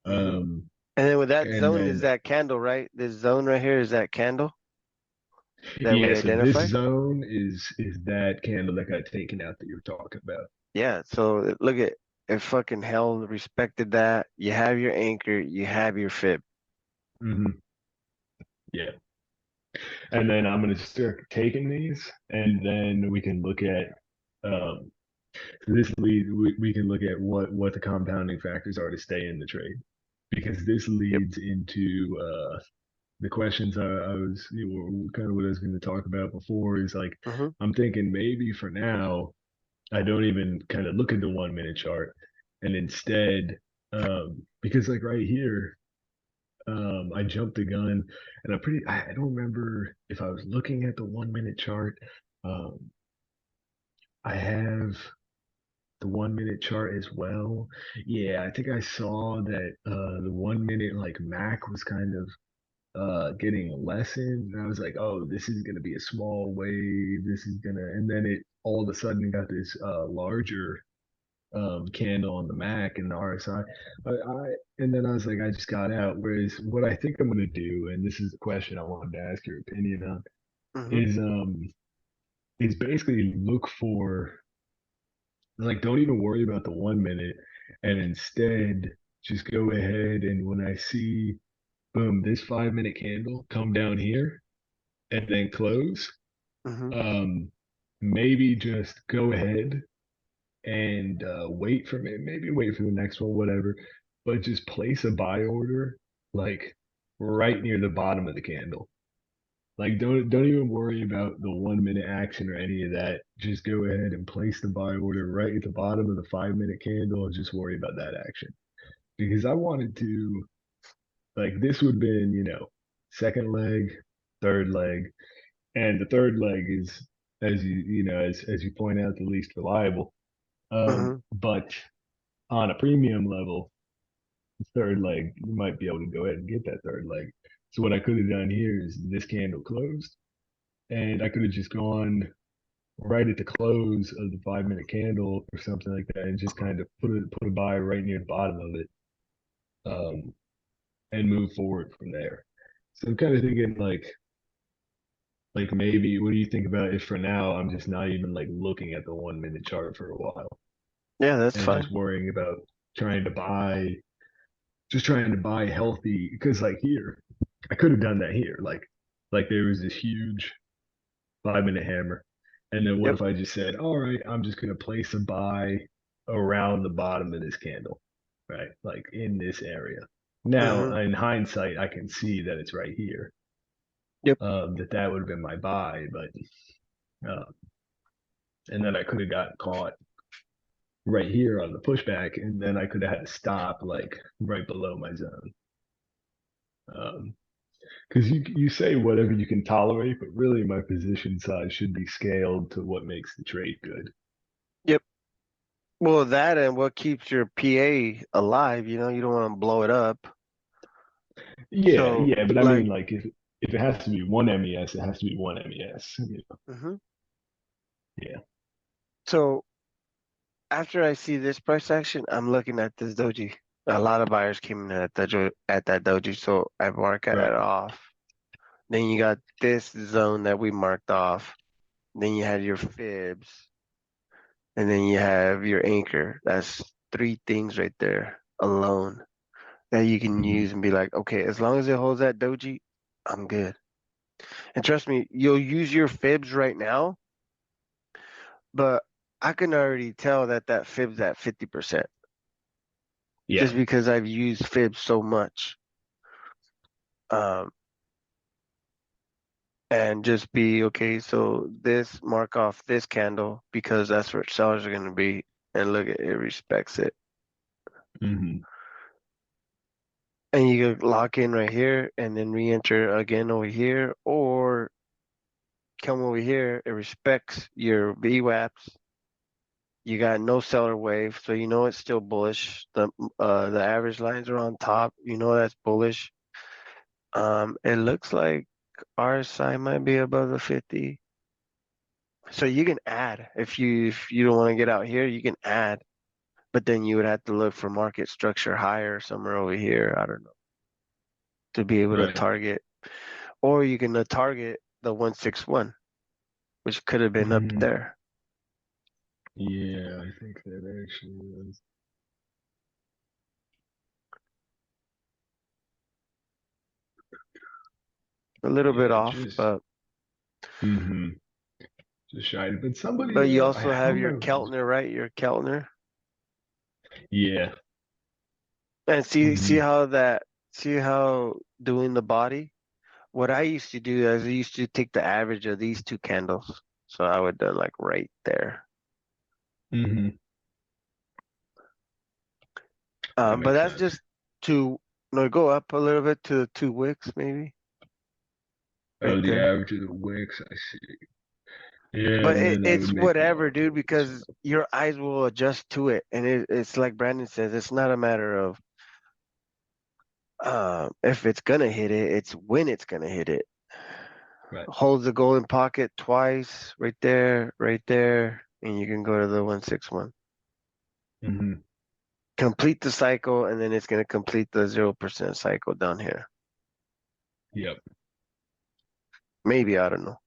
Hmm. Um, And then with that And zone is then, that candle, right? This zone right here is that candle that we yeah, so this identified. zone is that candle that got taken out that you were talking about. Yeah. So look at it fucking held, respected that. You have your anchor, you have your fib. Hmm. Yeah. And then I'm gonna start taking these, and then we can look at um this lead we can look at what the compounding factors are to stay in the trade. Because this Yep. leads into the questions I was, kind of what I was going to talk about before is like, Mm-hmm. I'm thinking maybe for now, I don't even kind of look at the 1 minute chart and instead, because like right here, I jumped the gun and I don't remember if I was looking at the 1 minute chart. Um, I have the 1 minute chart as well. Yeah, I think I saw that the 1 minute like Mac was kind of getting lessened. And I was like, oh, this is gonna be a small wave. This is gonna, and then it all of a sudden got this larger candle on the Mac and the RSI. And then I was like, I just got out. Whereas what I think I'm gonna do, and this is the question I wanted to ask your opinion on, Mm-hmm. is basically look for like don't even worry about the 1 minute, and instead just go ahead and when I see boom this 5 minute candle come down here and then close, Mm-hmm. um, maybe just go ahead and wait for me, maybe wait for the next one, whatever, but just place a buy order like right near the bottom of the candle. Like don't even worry about the 1 minute action or any of that. Just go ahead and place the buy order right at the bottom of the 5 minute candle and just worry about that action. Because I wanted to like this would have been, second leg, third leg, and the third leg is as as you point out the least reliable. Mm-hmm. But on a premium level, the third leg, you might be able to go ahead and get that third leg. So what I could have done here is this candle closed, and I could have just gone right at the close of the 5 minute candle or something like that, and just kind of put a buy right near the bottom of it, um, and move forward from there. So I'm kind of thinking like maybe what do you think about if for now I'm just not even like looking at the 1 minute chart for a while Yeah, that's and fine. just worrying about trying to buy trying to buy healthy because like here I could have done that here like there was this huge 5 minute hammer and then what Yep. if I just said all right I'm just going to place a buy around the bottom of this candle, right, like in this area. Now Mm-hmm. in hindsight I can see that it's right here, Yep. that would have been my buy, but uh, and then I could have got caught right here on the pushback, and then I could have had to stop like right below my zone. Because you say whatever you can tolerate, but really my position size should be scaled to what makes the trade good. Yep. Well, that and what keeps your PA alive, you don't want to blow it up. Yeah, So, yeah, but I like, mean, like if it has to be one MES, it has to be one MES. hmm Yeah. so after I see this price action, I'm looking at this doji. A lot of buyers came in at that doji, so I mark it Right. off. Then you got this zone that we marked off. Then you had your fibs, and then you have your anchor. That's three things right there alone that you can Hmm. use and be like, okay, as long as it holds that doji, I'm good. And trust me, you'll use your fibs right now, but I can already tell that that fib's at 50% Yeah. just because I've used fibs so much. Um, and just be okay. So this mark off this candle because that's where sellers are going to be. And look at it respects it. Hmm. And you could lock in right here and then re-enter again over here, or come over here. It respects your VWAPs. You got no seller wave, so you know it's still bullish. The average lines are on top. You know that's bullish. It looks like RSI might be above the 50. So you can add if you don't want to get out here, you can add, but then you would have to look for market structure higher somewhere over here. I don't know. to be able to Right. target, or you can target the 161, which could have been up Hmm. there. Yeah, I think that actually was. A little bit Yeah, off, hmm just shy. But somebody, but you I also have don't your remember. Keltner, right? Your Keltner. Yeah. And Hmm. see how doing the body. What I used to do is I used to take the average of these two candles. So I would do like right there. Hmm. That But makes that's sense. just to no go up a little bit to the 2 wicks maybe right Oh, the there. average of the wicks, I see. Yeah, But and then that would it's make the whatever, dude, volatility because swell. your eyes will adjust to it, and it's like Brandon says, it's not a matter of if it's gonna hit it, it's when it's gonna hit it. Right. Hold the golden pocket twice, right there, and you can go to the 161. Hmm. Complete the cycle, and then it's gonna complete the 0% cycle down here. Yep. Maybe I don't know.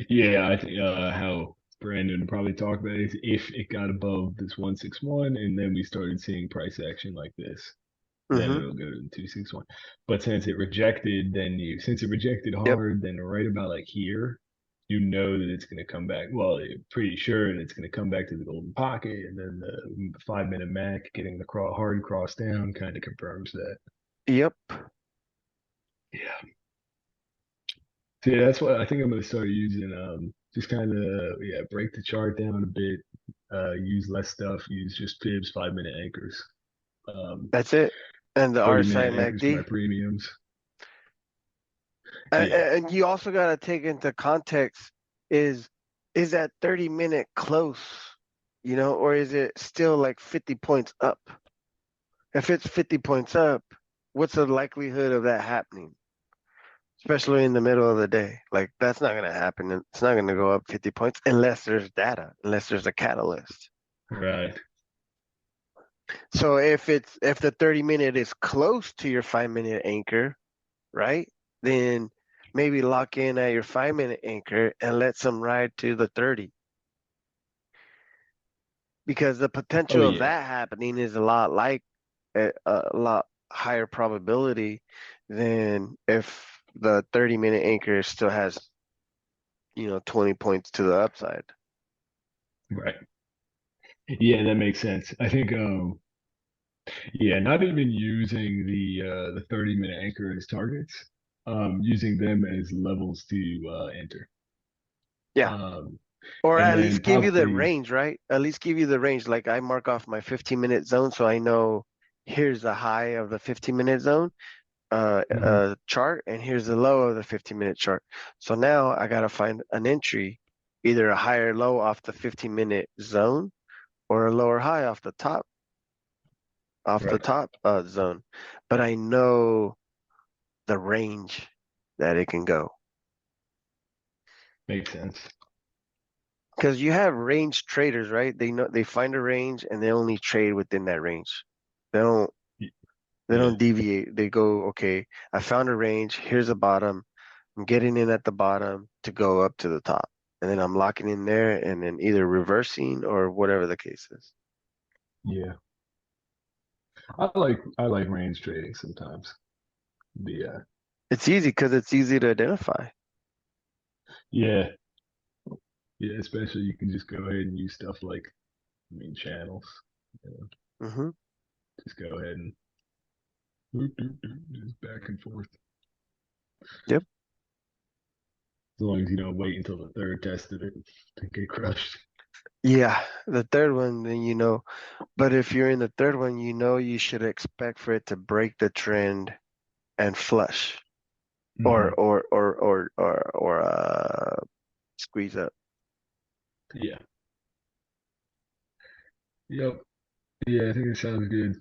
Yeah, I think how Brandon probably talked about it is if it got above this 161 and then we started seeing price action like this, then Mm-hmm. it'll go to the 261. But since it rejected Yep. hard, then right about like here, you know that it's going to come back. Well, you're pretty sure that it's going to come back to the golden pocket, and then the 5 minute MAC getting the hard cross down kind of confirms that. Yep. Yeah. So yeah, that's what I think I'm going to start using. Just kind of yeah, break the chart down a bit. Use less stuff. Use just fibs, 5 minute anchors. That's it. And the 30 minute RSI anchors for my MACD. premiums. And, Yeah. and you also got to take into context is is that 30-minute close, or is it still like 50 points up? If it's 50 points up, what's the likelihood of that happening? Especially in the middle of the day. Like that's not going to happen. It's not going to go up 50 points unless there's data, unless there's a catalyst. Right. So if the 30-minute is close to your 5-minute anchor, right? Then maybe lock in at your 5-minute anchor and let some ride to the 30. Because the Oh potential of yeah. that happening is a lot like a lot higher probability than if the 30-minute anchor still has 20 points to the upside. Right. Yeah, that makes sense. I think yeah, not even using the 30 minute anchor as targets, using them as levels to enter. Yeah. Um Or and at then least give you the probably range, right? At least give you the range. Like I mark off my 15-minute zone so I know here's the high of the 15-minute zone mhm, chart, and here's the low of the 15-minute chart. So now I gotta find an entry, either a higher low off the 15-minute zone or a lower high off the right. top zone. But I know the range that it can go. Makes sense. Because you have range traders, right? They find a range and they only trade within that range. They don't Y- they Yeah. don't deviate. They go, okay, I found a range, here's a bottom. I'm getting in at the bottom to go up to the top. And then I'm locking in there and then either reversing or whatever the case is. Yeah. I like range trading sometimes. The It's easy because it's easy to identify. yeah, yeah, especially you can just go ahead and use stuff like channels. You know, Hmm. just go ahead and just back and forth. Yep. As long as you don't wait until the third test of it to get crushed. Yeah. The third one, then but if you're in the third one, you should expect for it to break the trend and flush or Hmm. or or or or or squeeze up. Yeah. Yep. Yeah, I think it sounds good.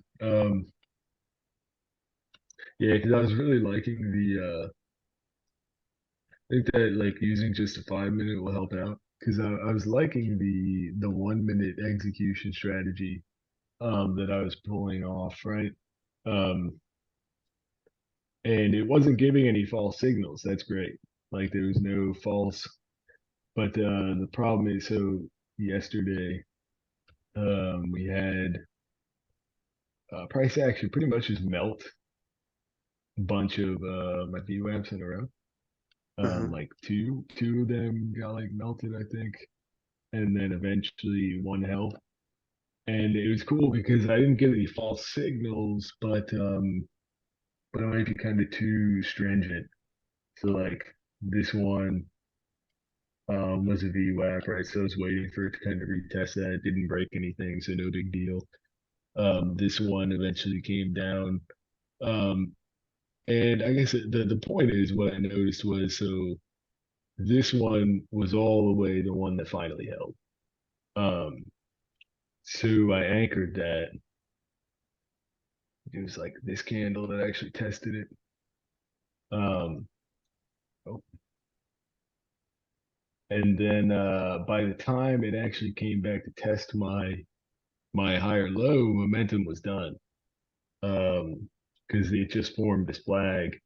Yeah, because I was really liking I think that like using just a 5 minute will help out. Because I was liking the 1 minute execution strategy that I was pulling off, right? Um and it wasn't giving any false signals. That's great. Like there was no false, but the problem is so yesterday we had price action pretty much just melt a bunch of my VWAPs in a row. Hmm. Like two of them got like melted, I think, and then eventually one held. And it was cool because I didn't get any false signals, but it might be kind of too stringent. So like this one was a VWAP, right? So I was waiting for it to kind of retest that. It didn't break anything, so no big deal. This one eventually came down. Um, and I guess the point is what I noticed was so this one was all the way the one that finally held. Um, so I anchored that. It was like this candle that actually tested it. Um, oh, and then by the time it actually came back to test my higher low, momentum was done. Because it just formed this flag.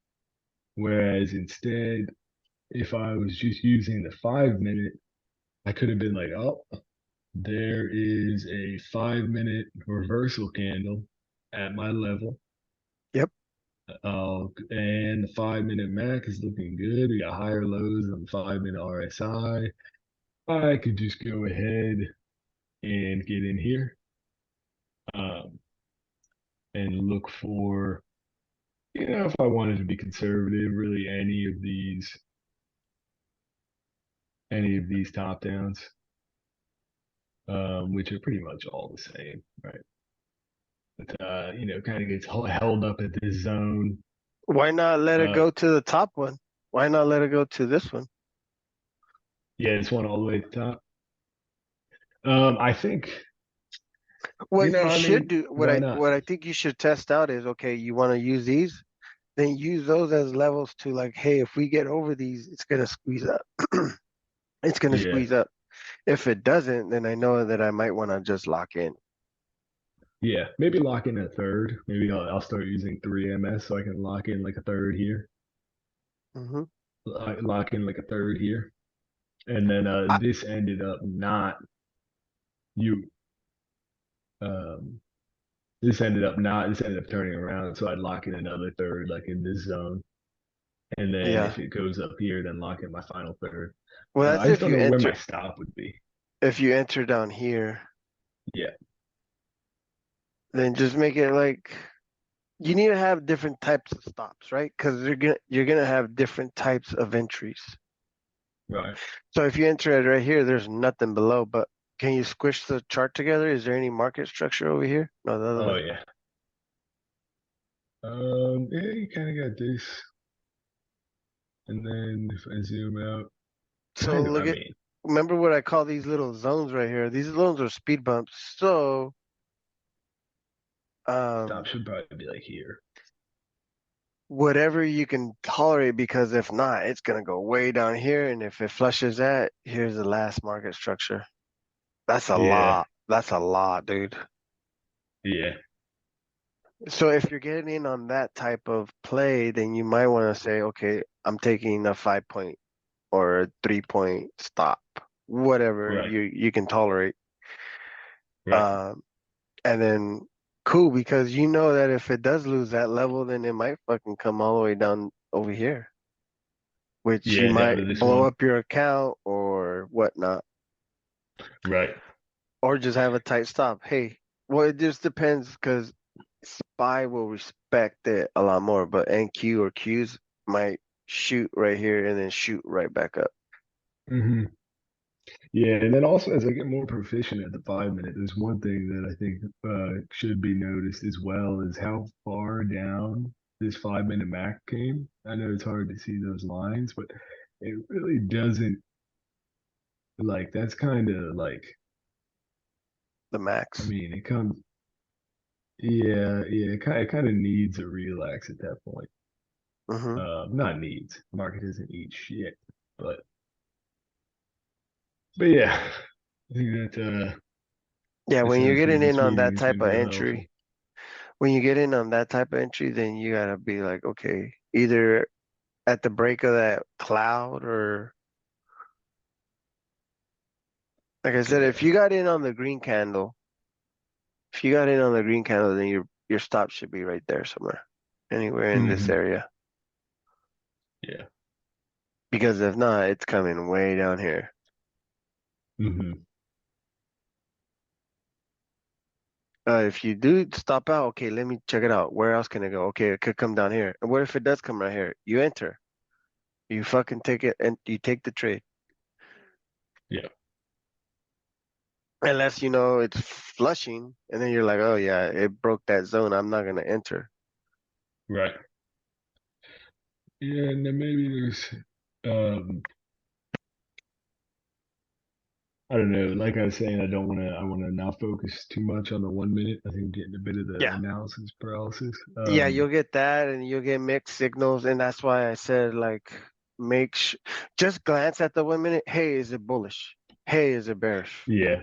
Whereas instead, if I was just using the 5 minute, I could have been like, oh, there is a 5 minute reversal candle at my level. Yep. And the 5 minute MAC is looking good. We got higher lows on the 5 minute RSI. I could just go ahead and get in here um, and look for, if I wanted to be conservative, really any of these top downs, which are pretty much all the same, right? But kind of gets held up at this zone. Why not let it Uh, go to the top one? Why not let it go to this one? yeah, this one all the way at the top. I think, What you I should mean, do, why not? what I think you should test out is, okay, you want to use these, then use those as levels to like, hey, if we get over these, it's gonna squeeze up. It's gonna Yeah, squeeze up. If it doesn't, then I know that I might want to just lock in. yeah. Maybe lock in a third. Maybe I'll start using 3 MS so I can lock in like a third here. Hmm. Lock in like a third here. And then I, this ended up not you. Um, this ended up turning around. So I'd lock in another third, like in this zone. And then yeah. if it goes up here, then lock in my final third. Well, that's I just don't know where my stop would be. if you enter down here, Yeah, then just make it like you need to have different types of stops, right? Because you're gonna have different types of entries. right. So if you enter it right here, there's nothing below, but can you squish the chart together? Is there any market structure over here? No, the other Oh way. yeah. Yeah, you kind of got this, and then if I zoom out, So kind of. I look at, mean, remember what I call these little zones right here? These zones are speed bumps. So stop um, should probably be like here. whatever you can tolerate, because if not, it's gonna go way down here. And if it flushes that, here's the last market structure. That's a Yeah, lot. That's a lot, dude. yeah, So if you're getting in on that type of play, then you might want to say, okay, I'm taking a 5 point or a 3 point stop, whatever right, you can tolerate. right. Um, and then cool, because you know that if it does lose that level, then it might fucking come all the way down over here, which you Yeah, down might to this blow one. up your account or whatnot, Right. or just have a tight stop. Hey, well, it just depends because SPY will respect it a lot more, but NQ or Qs might shoot right here and then shoot right back up. Hmm. Yeah, and then also as I get more proficient at the 5 minute, there's one thing that I think should be noticed as well is how far down this 5 minute Mac came. I know it's hard to see those lines, but it really doesn't like that's kind of like The I max. mean it comes yeah, it kind of needs a relax at that point. Hmm. Not needs. Market doesn't eat shit, but yeah, I think that Yeah, this when you're getting this in on meeting that has type been of real helpful. entry, when you get in on that type of entry, then you gotta be like, okay, either at the break of that cloud or like I said, if Yeah. you got in on the green candle, if you got in on the green candle, then your stop should be right there somewhere, anywhere in this Hmm. area. Yeah. Because if not, it's coming way down here. Hmm. If you do stop out, okay, let me check it out. Where else can it go? Okay, it could come down here. And what if it does come right here? You enter. You fucking take it and you take the trade. Yeah. Unless you know it's flushing, and then you're like, oh yeah, it broke that zone. I'm not gonna enter. Right. Yeah, and then maybe there's um I don't know. Like I was saying, I want to not focus too much on the 1 minute. I think I'm getting a bit of the Yeah. analysis paralysis. Yeah, you'll get that and you'll get mixed signals. And that's why I said, like, make sure, just glance at the 1 minute. Hey, is it bullish? Hey, is it bearish? Yeah.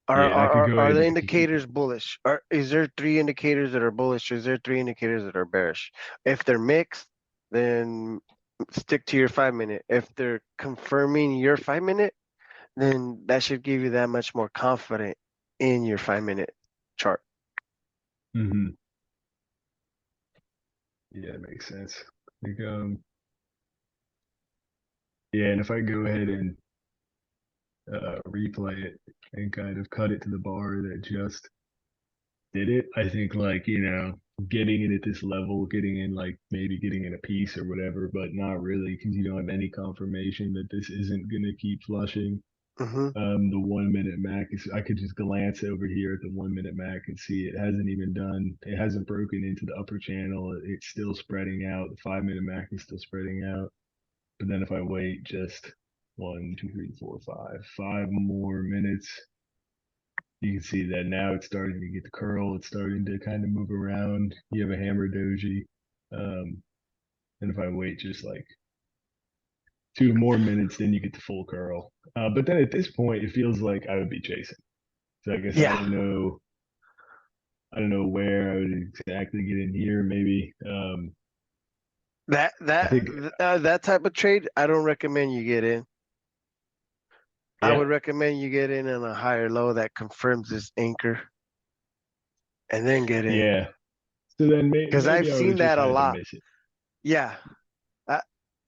Are, Yeah. And I are, could are go are ahead the and I could keep indicators bullish? Is there three indicators that are bullish? Is there three indicators that are bearish? If they're mixed, then stick to your 5 minute. If they're confirming your 5 minute, then that should give you that much more confident in your 5 minute chart. hmm. Yeah, it makes sense. Like yeah, and if I go ahead and replay it and kind of cut it to the bar that just did it, I think like, getting in at this level, getting in like maybe getting in a piece or whatever, but not really because you don't have any confirmation that this isn't gonna keep flushing. Hmm. The 1 minute Mac is I could just glance over here at the 1 minute Mac and see it hasn't even done it hasn't broken into the upper channel. It's still spreading out. The 5 minute Mac is still spreading out. But then if I wait just one, two, three, four, five more minutes, you can see that now it's starting to get the curl. It's starting to kind of move around. You have a hammer doji. Um, and if I wait just like 2 more minutes, then you get the full curl. But then at this point, it feels like I would be chasing. So I guess Yeah, I don't know where I would exactly get in here. Maybe that I that think that type of trade, I don't recommend you get in. I yeah, would recommend you get in on a higher low that confirms this anchor and then get in. yeah. So then Because I've maybe I would seen just that a had to lot. miss it. Yeah,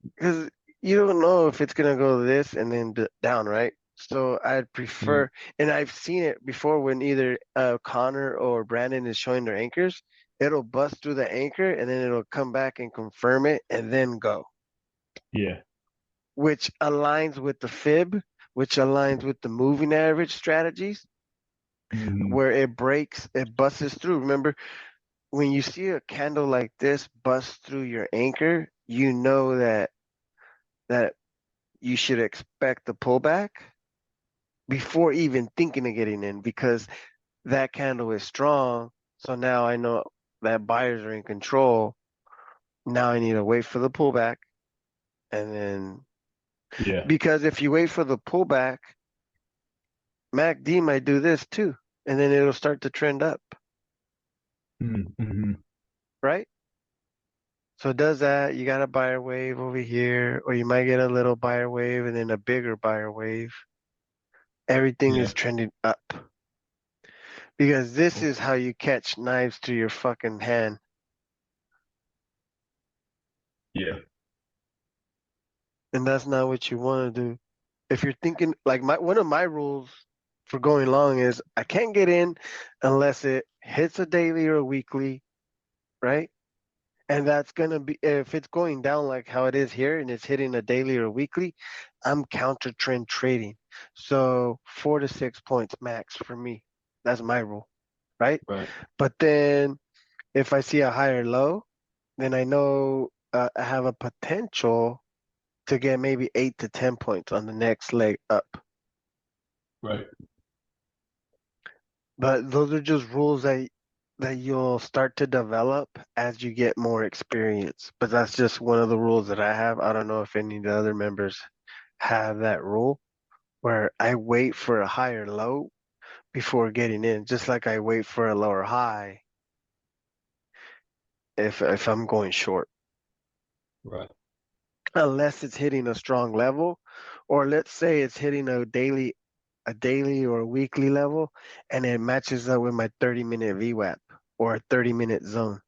because you don't know if it's gonna go this and then down, right? So I'd Mm, prefer, and I've seen it before when either Connor or Brandon is showing their anchors, it'll bust through the anchor and then it'll come back and confirm it and then go, yeah. which aligns with the fib, which aligns with the moving average strategies, Hmm. where it breaks, it busts through. Remember, when you see a candle like this bust through your anchor, you know that you should expect the pullback before even thinking of getting in because that candle is strong. So now I know that buyers are in control. Now I need to wait for the pullback. And then, Yeah. because if you wait for the pullback, MACD might do this too. And then it'll start to trend up, Mm-hmm. right? So it does that. You got a buyer wave over here, or you might get a little buyer wave and then a bigger buyer wave. Everything Yeah. is trending up because this Oh, is how you catch knives to your fucking hand. yeah. And that's not what you want to do. If you're thinking like my one of my rules for going long is I can't get in unless it hits a daily or a weekly, right? And that's gonna be if it's going down like how it is here and it's hitting a daily or a weekly, I'm counter trend trading. So 4 to 6 points max for me. That's my rule, right? Right. But then if I see a higher low, then I know I have a potential to get maybe 8 to 10 points on the next leg up. Right. But those are just rules that you'll start to develop as you get more experience. But that's just one of the rules that I have. I don't know if any of the other members have that rule where I wait for a higher low before getting in, just like I wait for a lower high if I'm going short. Right. unless it's hitting a strong level, or let's say it's hitting a daily or a weekly level, and it matches up with my 30-minute VWAP or a 30-minute zone.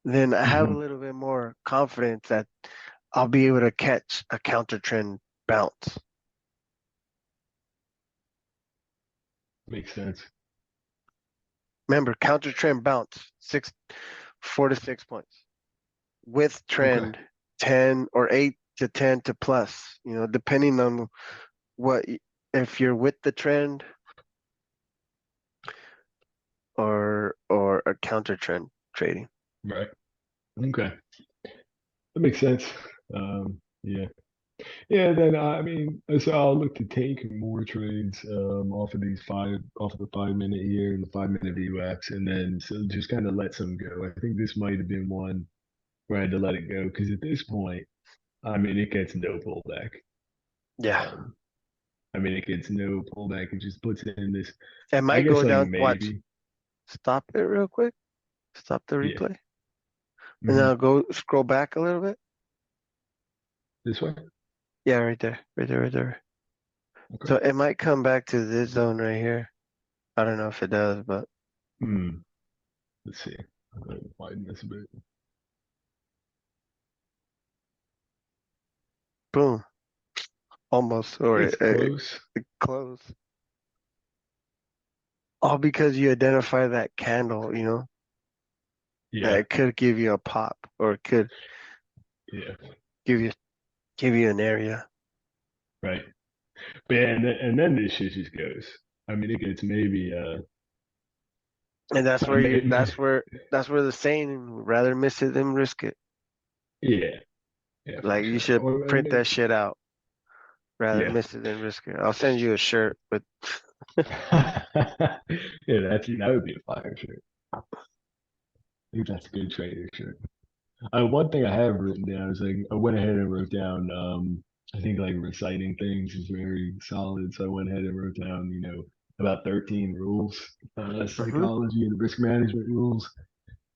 Then I have a Hmm. little bit more confidence that I'll be able to catch a counter trend bounce. Makes sense. Remember, counter trend bounce 4 to 6 points with Okay. trend 10 or 8 to 10 to plus, depending on what, if you're with the trend or a counter trend trading. Right. Okay. That makes sense. Yeah. Yeah, then I mean, so I'll look to take more trades off of the 5 minute here and the 5 minute VWAPs, and then so just kind of let some go. I think this might have been one where I had to let it go because at this point, I mean, it gets no pullback. Yeah. Um, I mean, it gets no pullback. It just puts in this, It I might guess, go like down. Watch. maybe, Stop it real quick. Stop the yeah, replay. And then hmm I'll go scroll back a little bit. this way. Yeah, right there. Right there, right there. Okay. So it might come back to this zone right here. I don't know if it does, but Hmm. Let's see. I'm gonna widen this a bit. boom. Almost. Or It's close. it closed. All because you identify that candle, that Yeah. it could give you a pop or it could Yeah. give you give you an area. Right. But yeah, and then this shit just goes. I mean, it gets maybe And that's I where you may, that's where the saying rather miss it than risk it. yeah, yeah, for Like you sure. should Or print that shit out. Rather yeah, miss it than risk it. I'll send you a shirt with yeah, that would be a fire shirt. I think that's a good trader shirt. One thing I have written down is like I went ahead and wrote down. I think like reciting things is very solid, so I went ahead and wrote down, about 13 rules, hmm psychology and risk management rules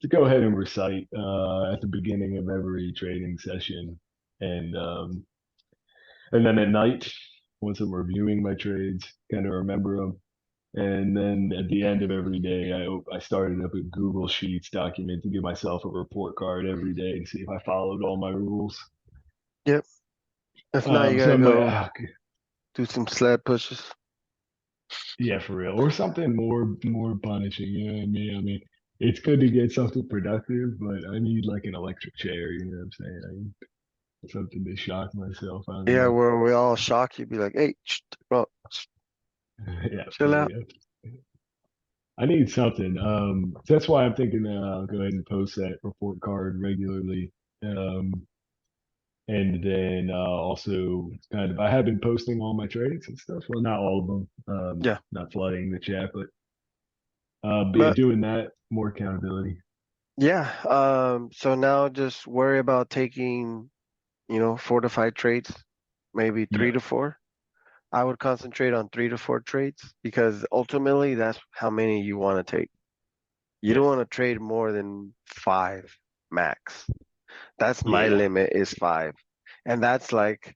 to go ahead and recite at the beginning of every trading session, and and then at night, once I'm reviewing my trades, kind of remember them. And then at the end of every day, I started up a Google Sheets document to give myself a report card every day to see if I followed all my rules. Yep. If not, you So gotta I'm like, go do some sled pushes. yeah, for real, or something more punishing. You know what I mean? I mean, it's good to get something productive, but I need like an electric chair. You know what I'm saying? I need something to shock myself. I don't Yeah, know. where we all shock you, be like, hey, bro, Yeah, chill for out. real. I need something. So that's why I'm thinking I'll go ahead and post that report card regularly. Um, and then also kind of I have been posting all my trades and stuff. Well, not all of them. Yeah. Not flooding the chat, but yeah, But doing that more accountability. yeah, so now just worry about taking, 4 to 5 trades, maybe three Yeah, to four. I would concentrate on 3 to 4 trades because ultimately that's how many you want to take. You yeah, don't want to trade more than five max. That's my yeah, limit is five. And that's like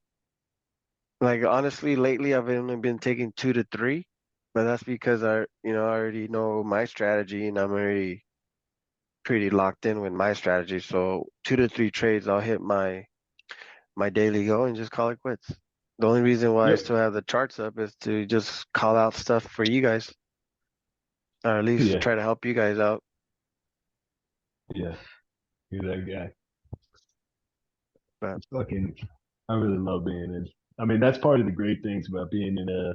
honestly lately I've only been taking 2 to 3, but that's because I already know my strategy and I'm already pretty locked in with my strategy. So 2 to 3 trades, I'll hit my daily goal and just call it quits. The only reason why I yep, still have the charts up is to just call out stuff for you guys, or at least yeah, try to help you guys out. yeah. You're that guy. But It's fucking. I really love being in. I mean, that's part of the great things about being in a.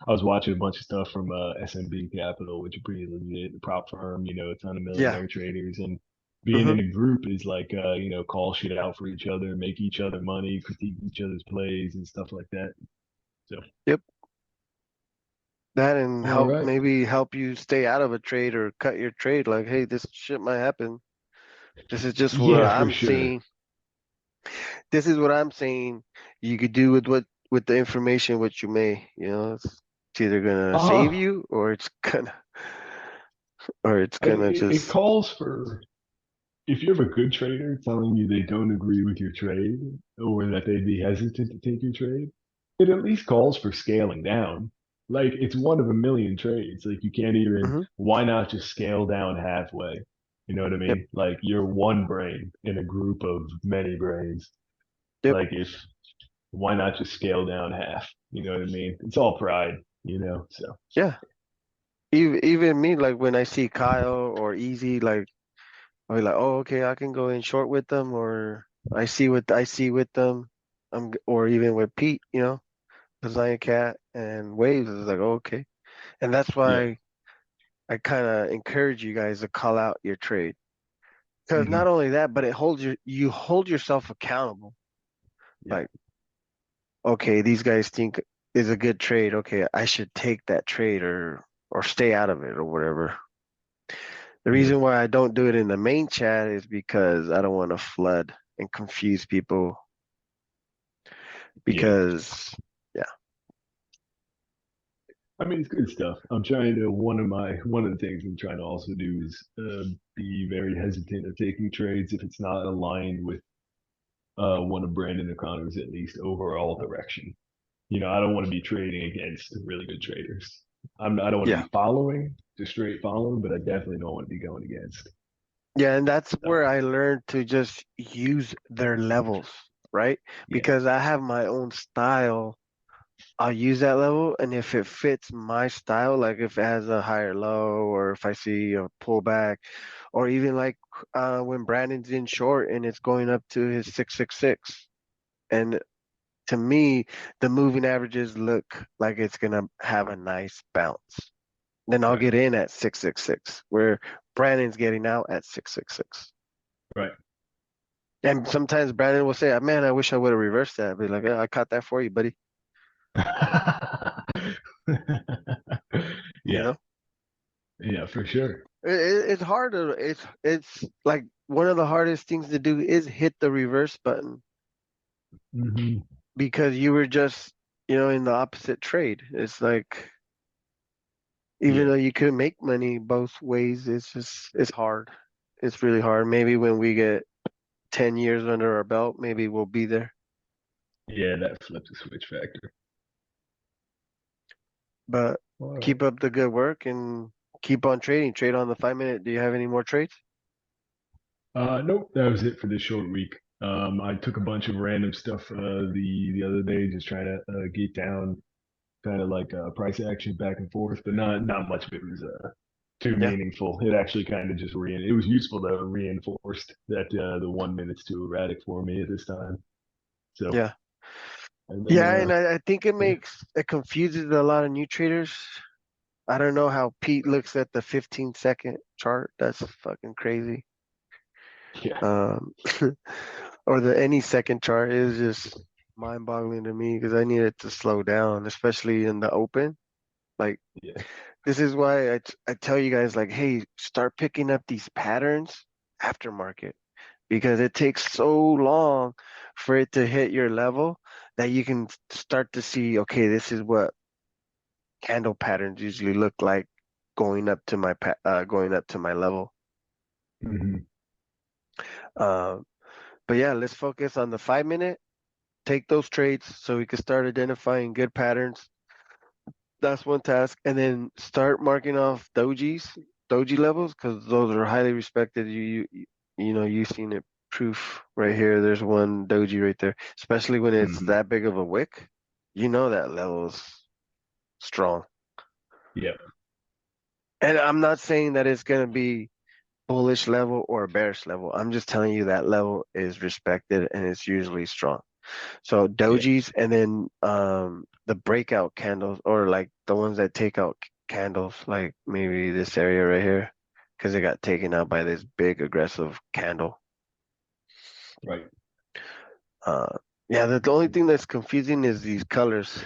I was watching a bunch of stuff from SMB Capital, which is pretty legit, the prop firm, a ton of yeah, millionaire traders, and being hmm in a group is like, call shit out for each other, make each other money, critique each other's plays and stuff like that. So, yep, that and all help right, maybe help you stay out of a trade or cut your trade. Like, hey, this shit might happen. This is just what yeah, for I'm sure. seeing. This is what I'm saying. You could do with the information what you may. It's either gonna save Uh-huh. you or it's gonna It, it just calls for if you have a good trader telling you they don't agree with your trade or that they'd be hesitant to take your trade, it at least calls for scaling down. Like it's one of a million trades. Like you can't even, Hmm. why not just scale down halfway? You know what I Yep. mean? Like you're one brain in a group of many brains. Yep. Like if, why not just scale down half? You know what I mean? It's all pride, you know? So Yeah. Even me, like when I see Kyle or Easy, like I'll be like, oh, okay, I can go in short with them, or I see with them. Or even with Pete, Zion Cat and Waves is like, oh, okay. And that's yeah. why I kind of encourage you guys to call out your trade. Because not Hmm. only that, but you hold yourself accountable. Yeah. Like, okay, these guys think is a good trade. Okay, I should take that trade or stay out of it or whatever. The Yeah. reason why I don't do it in the main chat is because I don't want to flood and confuse people Yeah. because yeah, I mean, it's good stuff. I'm trying to one of the things I'm trying to also do is be very hesitant of taking trades if it's not aligned with one of Brandon O'Connor's at least overall direction. You know, I don't want to be trading against really good traders. I don't want to yeah, be following, just straight following, but I definitely don't want to be going against. yeah, and that's So where I learned to just use their levels, right? yeah, Because I have my own style. I'll use that level, and if it fits my style, like if it has a higher low, or if I see a pullback, or even like when Brandon's in short and it's going up to his 666, and to me, the moving averages look like it's gonna have a nice bounce. Then I'll right, get in at 666, where Brandon's getting out at 666. right. And sometimes Brandon will say, "Man, I wish I would have reversed that." I'll be like, "Yeah, I caught that for you, buddy." You Yeah, know, yeah, for sure. it's hard to it's like one of the hardest things to do is hit the reverse button Hmm. because you were just in the opposite trade. It's like even Yeah, though you could make money both ways, it's hard. It's really hard. Maybe when we get 10 years under our belt, maybe we'll be there. yeah, that flips the switch factor. But All right. keep up the good work and keep on trading. Trade on the 5 minute. Do you have any more trades? Nope, that was it for this short week. I took a bunch of random stuff the other day, just trying to get down kind of like price action back and forth, but not much of it was too Yeah. meaningful. It actually kind of just it was useful though, reinforced that the 1 minute's too erratic for me at this time. So Yeah. and then Yeah, and I think yeah, it confuses a lot of new traders. I don't know how Pete looks at the 15-second chart. That's fucking crazy. yeah, Um, or the any second chart is just mind-boggling to me because I need it to slow down, especially in the open. Like yeah. this is why I tell you guys like, hey, start picking up these patterns aftermarket because it takes so long for it to hit your level that you can start to see, okay, this is what candle patterns usually look like going up to my level. Hmm. Um, but yeah, let's focus on the 5 minute. Take those trades so we can start identifying good patterns. That's one task, and then start marking off doji levels, because those are highly respected. You've seen it proof right here. There's one doji right there, especially when it's Hmm. that big of a wick. You know that level's strong. Yeah, And I'm not saying that it's gonna be bullish level or bearish level. I'm just telling you that level is respected and it's usually strong. So yeah, dojis and then the breakout candles or like the ones that take out candles, like maybe this area right here, because it got taken out by this big aggressive candle. right. Uh, yeah, the only thing that's confusing is these colors,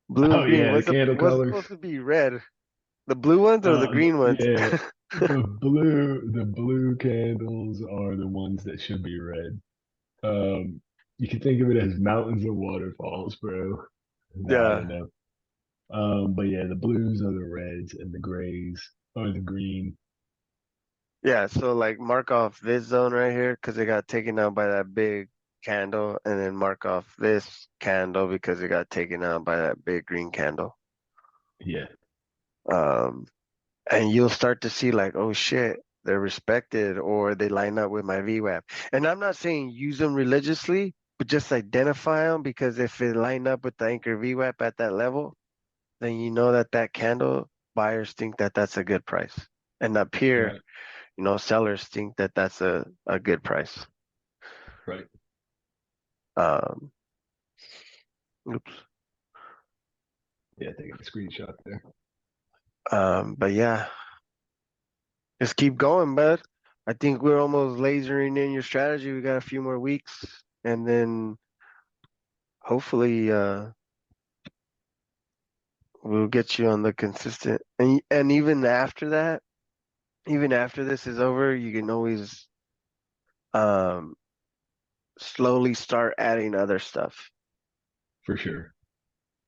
blue Oh and green. yeah, the candle What's colors. supposed to be red? The blue ones or the green ones? Yeah, the blue candles are the ones that should be red. You can think of it as mountains and waterfalls, bro. No, I Yeah, don't know. But yeah, the blues are the reds and the grays are the green. Yeah, so like mark off this zone right here because it got taken out by that big candle, and then mark off this candle because it got taken out by that big green candle. Yeah, Um, and you'll start to see like, oh shit, they're respected or they line up with my VWAP. And I'm not saying use them religiously, but just identify them because if it line up with the anchor VWAP at that level, then you know that that candle buyers think that that's a good price. And up here, right, sellers think that that's a good price. right. Um, oops. Yeah, taking a screenshot there. But yeah, just keep going, bud. I think we're almost lasering in your strategy. We got a few more weeks, and then hopefully, we'll get you on the consistent. And even after that, even after this is over, you can always um slowly start adding other stuff. For sure.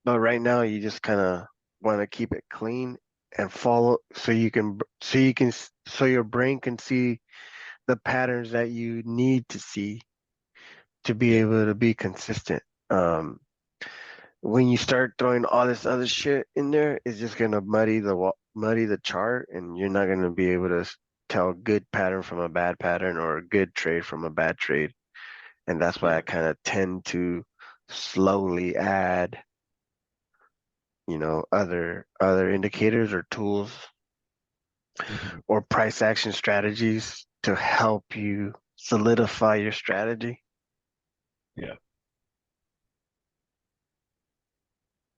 But right now, you just kind of want to keep it clean and follow, so your brain can see the patterns that you need to see to be Yeah. able to be consistent. Um, when you start throwing all this other shit in there, it's just gonna muddy the chart, and you're not gonna be able to tell a good pattern from a bad pattern or a good trade from a bad trade. And that's why Yeah. I kind of tend to slowly add, other indicators or tools Hmm. or price action strategies to help you solidify your strategy. Yeah.